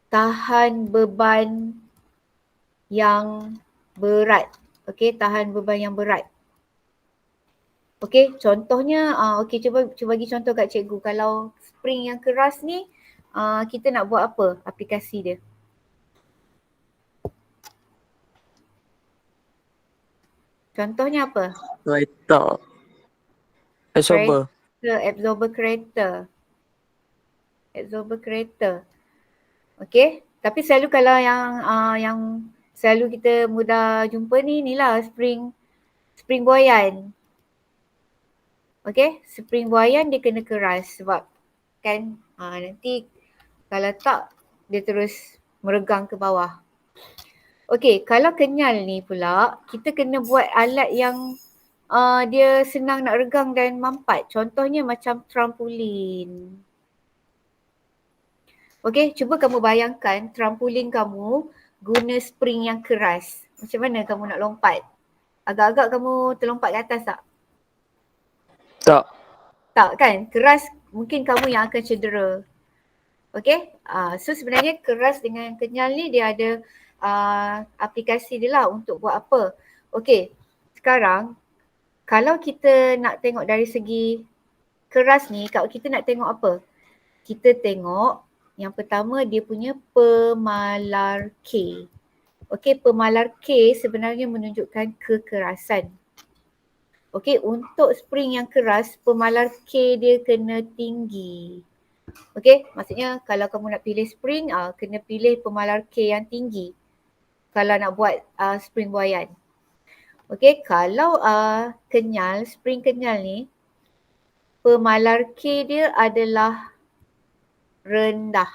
tahan beban yang berat. Okey, tahan beban yang berat. Okey, contohnya okey cuba bagi contoh kat cikgu. Kalau spring yang keras ni kita nak buat apa aplikasi dia? Contohnya apa? Kereta. Absorber. Absorber kereta. Absorber kereta. Okey, tapi selalu kalau yang selalu kita mudah jumpa ni lah spring buaian. Okey, spring buaian dia kena keras sebab kan nanti kalau tak dia terus meregang ke bawah. Okey, kalau kenyal ni pula kita kena buat alat yang dia senang nak regang dan mampat. Contohnya macam trampolin. Okey, cuba kamu bayangkan trampolin kamu guna spring yang keras. Macam mana kamu nak lompat? Agak-agak kamu terlompat ke atas tak? Tak. Tak kan? Keras mungkin kamu yang akan cedera. Okey? So sebenarnya keras dengan kenyal ni dia ada aplikasi dia lah untuk buat apa. Okey, sekarang kalau kita nak tengok dari segi keras ni, kalau kita nak tengok apa? Kita tengok yang pertama dia punya pemalar K. Okey, pemalar K sebenarnya menunjukkan kekerasan. Okey, untuk spring yang keras, pemalar K dia kena tinggi. Okey, maksudnya kalau kamu nak pilih spring, kena pilih pemalar K yang tinggi. Kalau nak buat spring buaian. Okey, kalau kenyal, spring kenyal ni, pemalar K dia adalah rendah.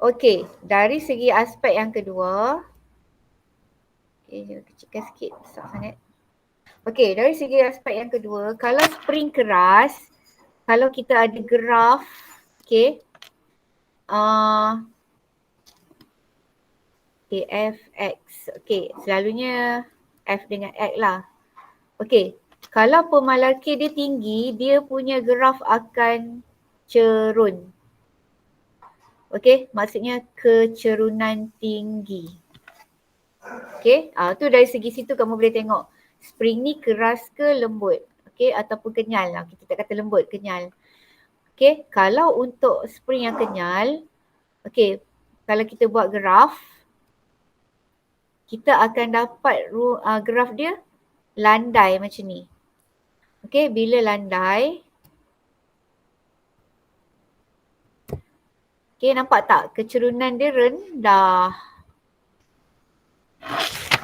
Okey, dari segi aspek yang kedua, kecilkan sikit, besar sangat. Okey, dari segi aspek yang kedua, kalau spring keras, kalau kita ada graf, okey, F, X, okey, selalunya F dengan X lah. Okey, kalau pemalar K dia tinggi, dia punya graf akan cerun. Okey, maksudnya kecerunan tinggi. Okey, tu dari segi situ kamu boleh tengok spring ni keras ke lembut. Okey, ataupun kenyal lah. Kita tak kata lembut, kenyal. Okey, kalau untuk spring yang kenyal, okey, kalau kita buat graf, kita akan dapat graf dia landai macam ni. Okey, bila landai, okey, nampak tak? Kecerunan dia rendah.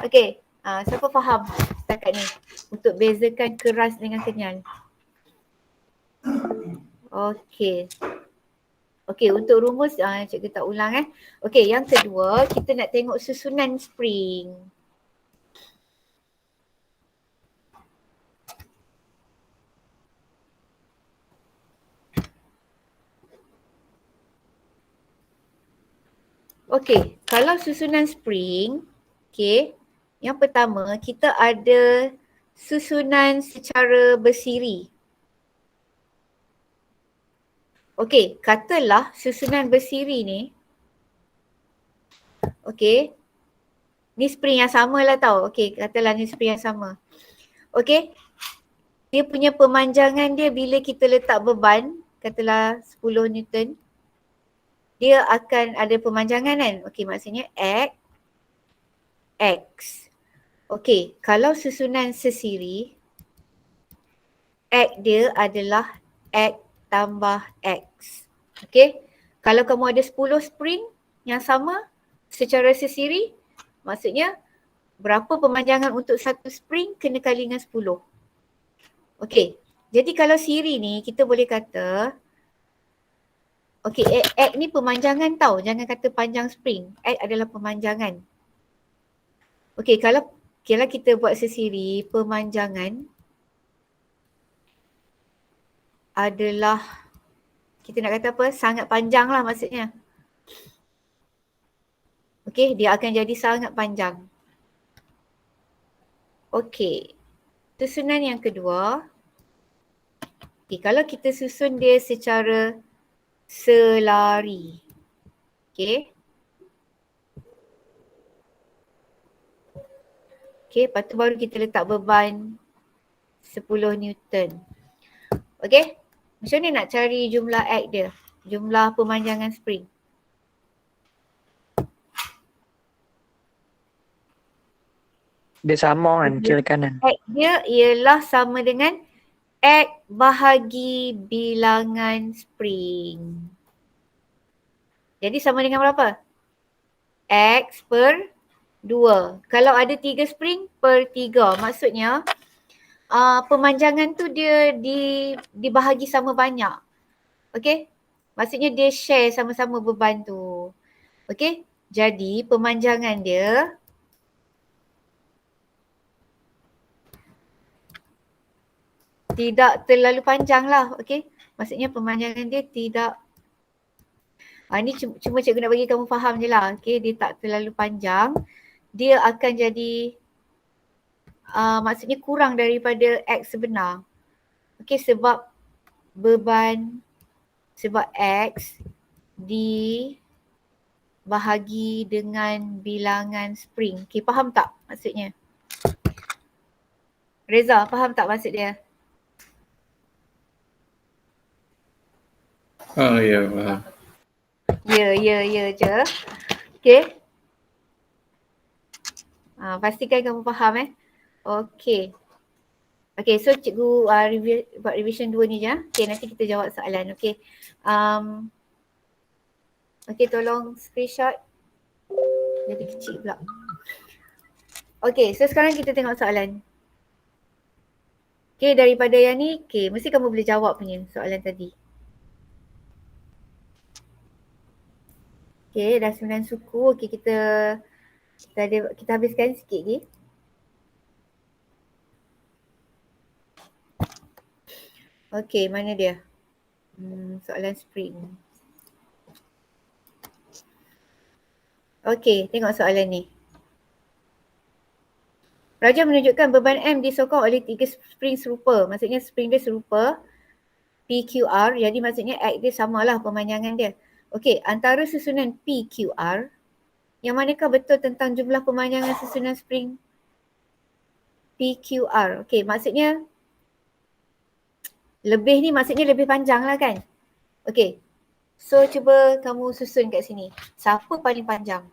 Okey, siapa faham setakat ni untuk bezakan keras dengan kenyal? Okey. Okey, untuk rumus cikgu tak ulang Okey, yang kedua kita nak tengok susunan spring. Okey, kalau susunan spring, okey, yang pertama kita ada susunan secara bersiri. Okey, katalah susunan bersiri ni, okey, ni spring yang sama lah tau. Okey, katalah ni spring yang sama. Okey, dia punya pemanjangan dia bila kita letak beban, katalah 10 Newton, dia akan ada pemanjangan kan. Okey, maksudnya X. Okey, kalau susunan sesiri, X dia adalah X tambah X. Okey, kalau kamu ada 10 spring yang sama secara sesiri, maksudnya berapa pemanjangan untuk satu spring kena kali dengan 10. Okey, jadi kalau siri ni kita boleh kata, okey, X ni pemanjangan tau, jangan kata panjang spring. X adalah pemanjangan. Okey, kalau kita buat sesiri, pemanjangan adalah, kita nak kata apa, sangat panjang lah maksudnya. Okey, dia akan jadi sangat panjang. Okey, susunan yang kedua. Okey, kalau kita susun dia secara selari. Okey. Okey, lepas tu baru kita letak beban 10 Newton. Okey, macam ni nak cari jumlah X dia, jumlah pemanjangan spring. Dia sama kan kiri kanan. X dia ialah sama dengan X bahagi bilangan spring. Jadi sama dengan berapa? X per 2. Kalau ada 3 spring per 3. Maksudnya pemanjangan tu dia dibahagi sama banyak. Okey? Maksudnya dia share sama-sama beban tu. Okey? Jadi pemanjangan dia tidak terlalu panjang lah. Okey? Maksudnya pemanjangan dia tidak, ni cuma cikgu nak bagi kamu faham je lah. Okey, dia tak terlalu panjang. Dia akan jadi maksudnya kurang daripada X sebenar. Okey, sebab beban, sebab X dibahagi dengan bilangan spring. Okey, faham tak maksudnya? Reza, faham tak maksud dia? Ya, faham. Ya je. Okey. Pastikan kamu faham Okey. Okey, so cikgu buat revision 2 ni je. Okey, nanti kita jawab soalan. Okey. Okey, tolong screenshot. Jadi kecil pula. Okey, so sekarang kita tengok soalan. Okey, daripada yang ni, okey, mesti kamu boleh jawab punya soalan tadi. Okey, dah 9 suku. Okey, kita habiskan sikit lagi. Okey, mana dia? Soalan spring. Okey, tengok soalan ni. Raja menunjukkan beban M disokong oleh 3 spring serupa. Maksudnya spring dia serupa PQR. Jadi maksudnya X dia samalah pemanjangan dia. Okey, antara susunan PQR, yang manakah betul tentang jumlah pemanjangan susunan spring PQR? Okey, maksudnya lebih ni maksudnya lebih panjang lah kan? Okey, so cuba kamu susun kat sini. Siapa paling panjang?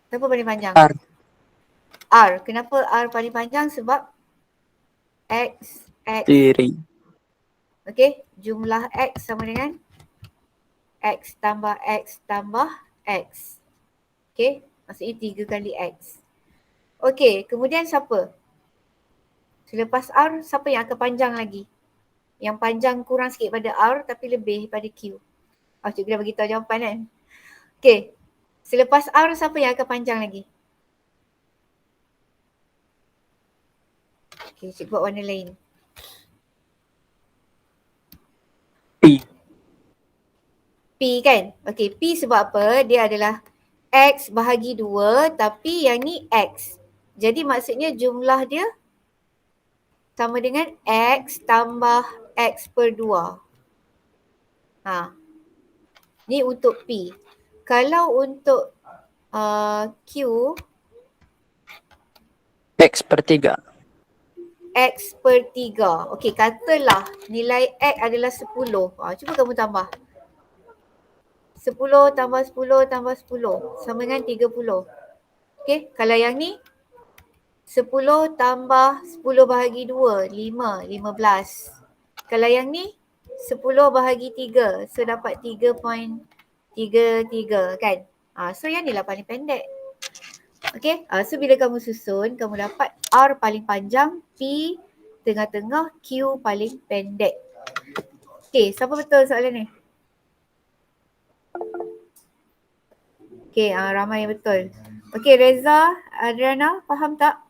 Siapa paling panjang? R. Kenapa R paling panjang? Sebab X. Kiri. Okey, jumlah X sama dengan X tambah X tambah X. Okey, maksudnya 3 kali X. Okey, kemudian siapa? Selepas R, siapa yang akan panjang lagi? Yang panjang kurang sikit pada R tapi lebih pada Q. Cikgu dah beritahu jawapan kan? Okey, selepas R, siapa yang akan panjang lagi? Okey, cikgu buat warna lain. P. P kan? Okey, P sebab apa? Dia adalah X bahagi 2 tapi yang ni X. Jadi maksudnya jumlah dia sama dengan X tambah X per 2. Ni untuk P. Kalau untuk Q, X per 3. X per 3. Okey, katalah nilai X adalah 10. Cuba kamu tambah. 10 tambah 10 tambah 10 sama dengan 30. Okey, kalau yang ni 10 tambah 10 bahagi 2, 5, 15. Kalau yang ni 10 bahagi 3, so dapat 3.33 kan. So yang ni lah paling pendek. Okay, so bila kamu susun, kamu dapat R paling panjang, P tengah-tengah, Q paling pendek. Okay, siapa betul soalan ni? Okay, ramai yang betul. Okay, Reza, Adriana, faham tak?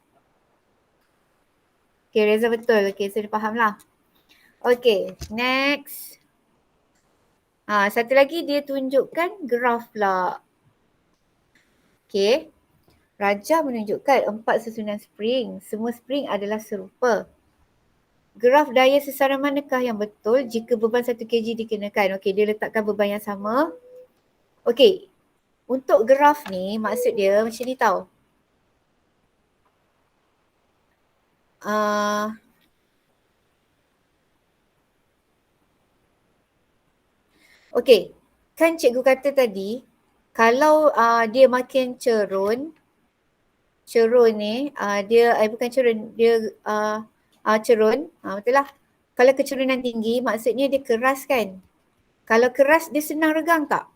Okay, Reza betul. Okay, saya faham lah. Okay, next. Satu lagi dia tunjukkan graf pula. Okay. Raja menunjukkan 4 susunan spring. Semua spring adalah serupa. Graf daya sesaran manakah yang betul jika beban 1 kg dikenakan? Okey, dia letakkan beban yang sama. Okey, untuk graf ni maksud dia macam ni tau. Okey, kan cikgu kata tadi kalau dia makin cerun ni, bukan cerun, dia cerun, betul lah. Kalau kecerunan tinggi maksudnya dia keras kan. Kalau keras dia senang regang tak?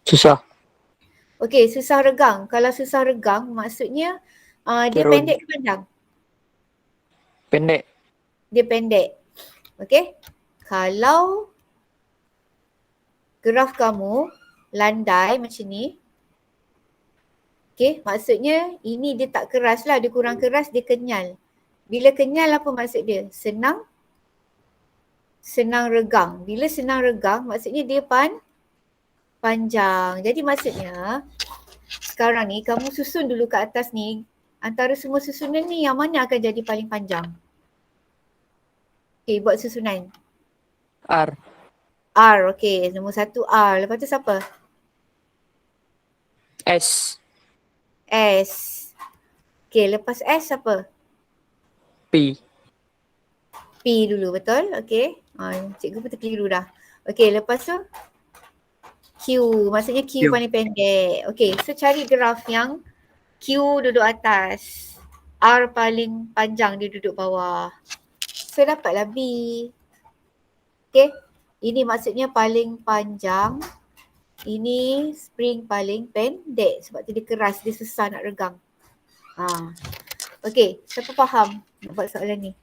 Susah. Okey, susah regang. Kalau susah regang maksudnya dia Cerun. pendek ke panjang? Pendek. Dia pendek. Okey. Kalau graf kamu landai macam ni, okey, maksudnya ini dia tak keras lah, dia kurang keras, dia kenyal. Bila kenyal apa maksud dia? Senang regang. Bila senang regang maksudnya dia panjang. Jadi maksudnya sekarang ni kamu susun dulu kat atas ni, antara semua susunan ni yang mana akan jadi paling panjang? Okey, buat susunan. R. Okey, nombor 1 R. Lepas tu siapa? S. S. Okey, lepas S siapa? P. P dulu, betul? Okey. Cikgu pun terkeliru dah. Okey, lepas tu Q. Maksudnya Q Q. paling pendek. Okey, so cari graf yang Q duduk atas. R paling panjang, dia duduk bawah. So dapatlah B. Okey. Ini maksudnya paling panjang. Ini spring paling pendek. Sebab tu dia keras, dia susah nak regang. Okey, siapa faham nak buat soalan ni?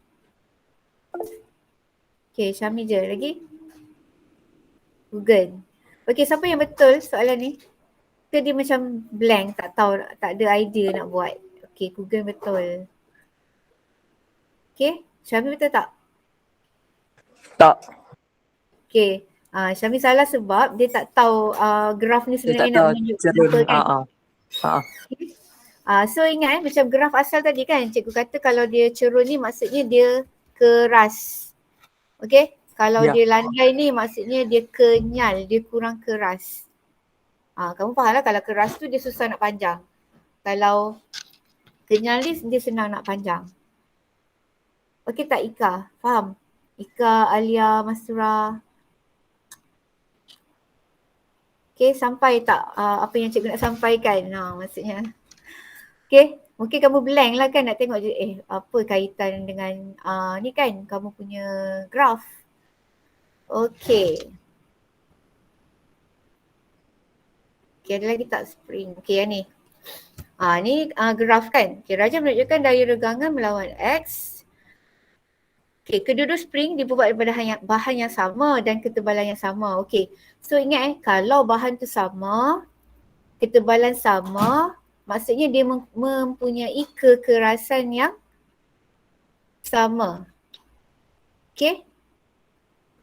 Okey, Syami je lagi. Google. Okey, siapa yang betul soalan ni? Ke dia macam blank, tak tahu, tak ada idea nak buat. Okey, Google betul. Okey, Syami betul tak? Tak. Okey, Syami salah sebab dia tak tahu graf ni Dia tak sebenarnya nak tahu menunjukkan cerun. apa kan. So ingat macam graf asal tadi kan, cikgu kata kalau dia cerun ni maksudnya dia keras. Okey, kalau Ya. dia landai ni maksudnya dia kenyal, dia kurang keras. Kamu faham lah, kalau keras tu dia susah nak panjang. Kalau kenyal ni dia senang nak panjang. Okey tak Ika? Faham? Ika, Alia, Masura. Okey, sampai tak apa yang cikgu nak sampaikan? Maksudnya. Okey, mungkin kamu blank lah kan nak tengok je apa kaitan dengan ni kan kamu punya graf. Okey. Okey, ada lagi tak spring? Okey, yang ni. Ni graf kan. Okey, Raja menunjukkan daya regangan melawan X. Okey, kedua-dua spring dibuat daripada bahan yang sama dan ketebalan yang sama. Okey, so ingat kalau bahan tu sama, ketebalan sama, maksudnya dia mempunyai kekerasan yang sama. Okey,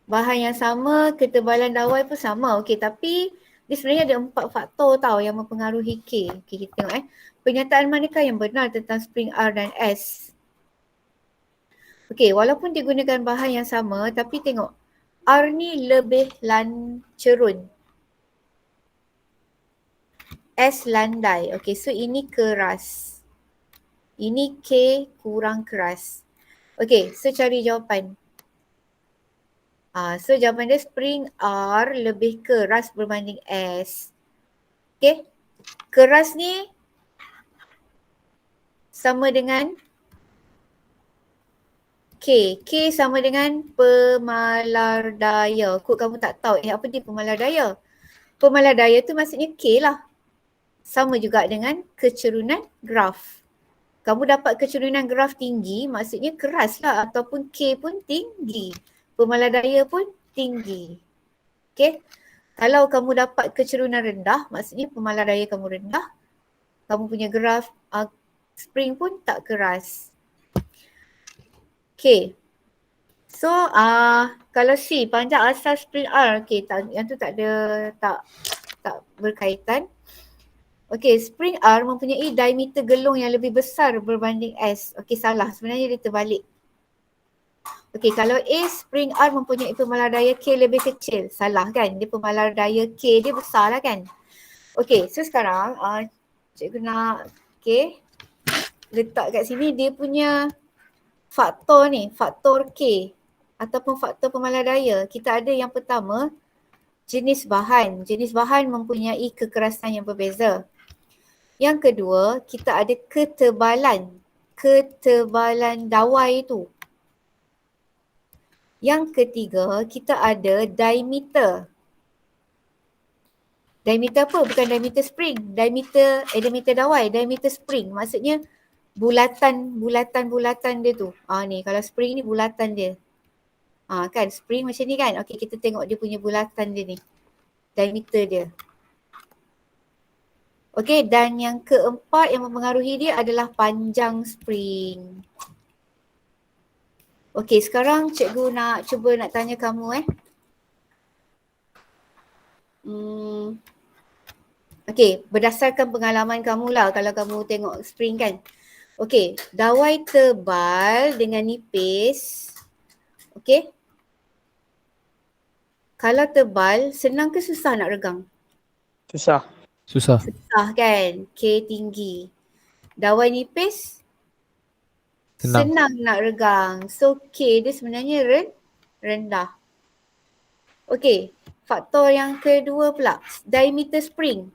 bahan yang sama, ketebalan dawai pun sama. Okey, tapi Dia sebenarnya ada 4 faktor tau yang mempengaruhi K. Okay, kita tengok pernyataan manakah yang benar tentang spring R dan S. Okay, walaupun digunakan bahan yang sama tapi tengok R ni lebih lancerun. S landai. Okay, so ini keras. Ini K kurang keras. Okay, so cari jawapan. So jawapan dia spring R lebih keras berbanding S. Okay, keras ni sama dengan K. K sama dengan pemalar daya. Kod kamu tak tahu apa dia pemalar daya? Pemalar daya tu maksudnya K lah. Sama juga dengan kecerunan graf. Kamu dapat kecerunan graf tinggi maksudnya keras lah ataupun K pun tinggi. Pemalar daya pun tinggi. Okay. Kalau kamu dapat kecerunan rendah maksudnya pemalar daya kamu rendah. Kamu punya graf spring pun tak keras. Okay. So kalau C panjang asal spring R. Okay, yang tu tak berkaitan. Okay, spring R mempunyai diameter gelung yang lebih besar berbanding S. Okay, salah. Sebenarnya dia terbalik. Okay, kalau A, spring R mempunyai pemalar daya K lebih kecil. Salah kan? Dia pemalar daya K dia besar lah kan? Okay, so sekarang cikgu nak letak kat sini dia punya faktor ni, faktor K ataupun faktor pemalar daya. Kita ada yang pertama, jenis bahan. Jenis bahan mempunyai kekerasan yang berbeza. Yang kedua, kita ada ketebalan. Ketebalan dawai tu. Yang ketiga, kita ada diameter. Diameter apa? Bukan diameter spring. Diameter dawai. Diameter spring. Maksudnya bulatan dia tu. Ni kalau spring ni bulatan dia. Kan spring macam ni kan. Okay, kita tengok dia punya bulatan dia ni. Diameter dia. Okay, dan yang keempat yang mempengaruhi dia adalah panjang spring. Okay, sekarang cikgu cuba nak tanya kamu Okay, berdasarkan pengalaman kamu lah kalau kamu tengok spring kan. Okay, dawai tebal dengan nipis. Okay. Kalau tebal, senang ke susah nak regang? Susah. Susah. Susah kan? K tinggi. Dawai nipis? Senang nak regang. So K dia sebenarnya rendah. Okay, faktor yang kedua pula, diameter spring.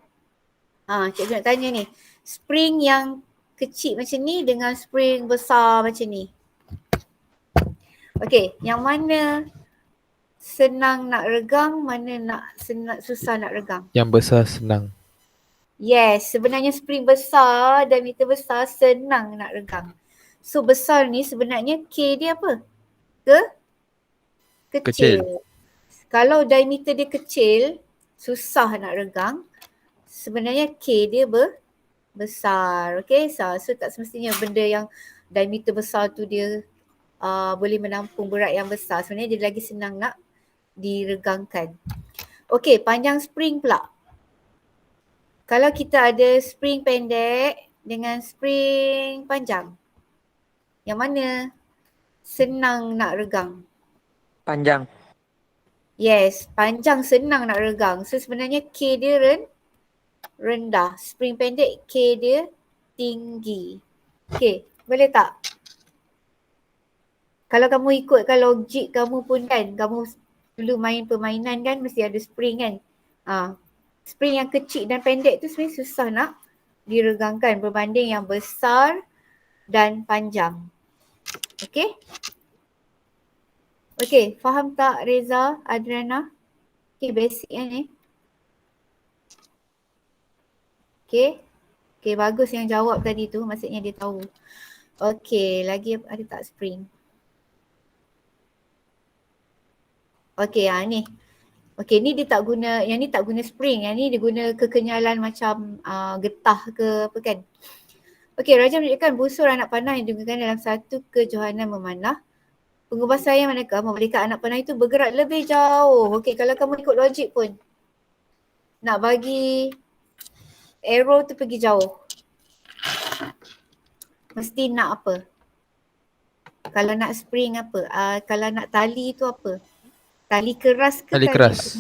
Cikgu nak tanya ni, spring yang kecil macam ni dengan spring besar macam ni. Okay, yang mana senang nak regang, mana susah nak regang? Yang besar senang. Yes, sebenarnya spring besar, diameter besar senang nak regang. So besar ni sebenarnya K dia apa? Kecil. Kalau diameter dia kecil, susah nak regang. Sebenarnya K dia besar. Okay, so tak semestinya benda yang diameter besar tu dia boleh menampung berat yang besar. Sebenarnya dia lagi senang nak diregangkan. Okay, panjang spring pula. Kalau kita ada spring pendek dengan spring panjang, yang mana senang nak regang? Panjang. Yes, panjang senang nak regang. So sebenarnya K dia rendah. Spring pendek K dia tinggi. Okay, boleh tak? Kalau kamu ikutkan logik kamu pun kan, kamu dulu main permainan kan mesti ada spring kan. Spring yang kecil dan pendek tu sebenarnya susah nak diregangkan berbanding yang besar dan panjang. Okay? Okay, faham tak Reza, Adriana? Okay, basic ni. Okay. Okay, bagus yang jawab tadi tu, maksudnya dia tahu. Okay, lagi ada tak spring? Okay, ni. Okay, ni dia tak guna, yang ni tak guna spring, yang ni dia guna kekenyalan macam getah ke apa kan. Okay, Raja menunjukkan busur anak panah yang digunakan dalam satu kejohanan memanah. Pengubah saya manakah membolehkan anak panah itu bergerak lebih jauh. Okay, kalau kamu ikut logik pun. nak bagi arrow tu pergi jauh, mesti nak apa? Kalau nak spring apa? Kalau nak tali tu apa? Tali keras ke Tali keras.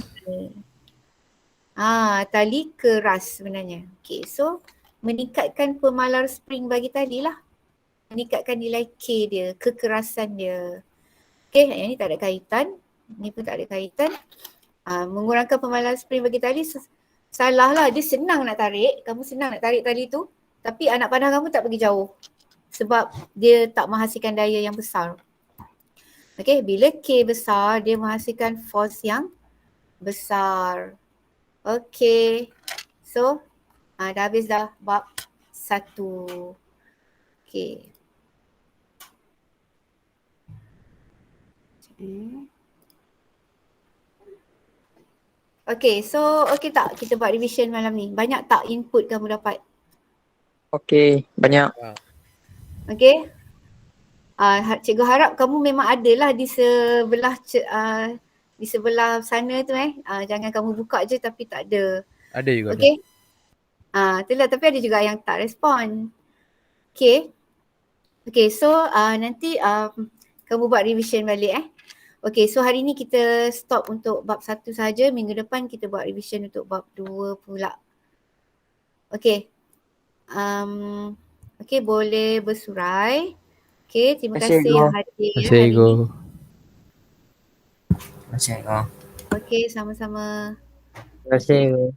Tali keras sebenarnya. Okay, so meningkatkan pemalar spring bagi tali lah. Meningkatkan nilai K dia, kekerasan dia. Okay, yang ni tak ada kaitan. Ni pun tak ada kaitan. Mengurangkan pemalar spring bagi tali salah lah. Dia senang nak tarik. Kamu senang nak tarik tali tu. Tapi anak panah kamu tak pergi jauh. Sebab dia tak menghasilkan daya yang besar. Okay, bila K besar, dia menghasilkan force yang besar. Okay, so dah habis dah bab 1. Okay. Okay, so okay tak kita buat revision malam ni? Banyak tak input kamu dapat? Okey, banyak. Okay. Cikgu harap kamu memang ada lah di sebelah sana tu jangan kamu buka je tapi tak ada. Ada juga. Okay. Itulah, tapi ada juga yang tak respon. Okay. Okay, so nanti kamu buat revision balik Okay, so hari ni kita stop untuk bab 1 saja. Minggu depan kita buat revision untuk bab 2 pula. Okay. Okay, boleh bersurai. Okay, terima Terima kasih, kasih yang hadir Terima kasih, hari Ego. ni. Macam Okay, sama-sama. Terima kasih.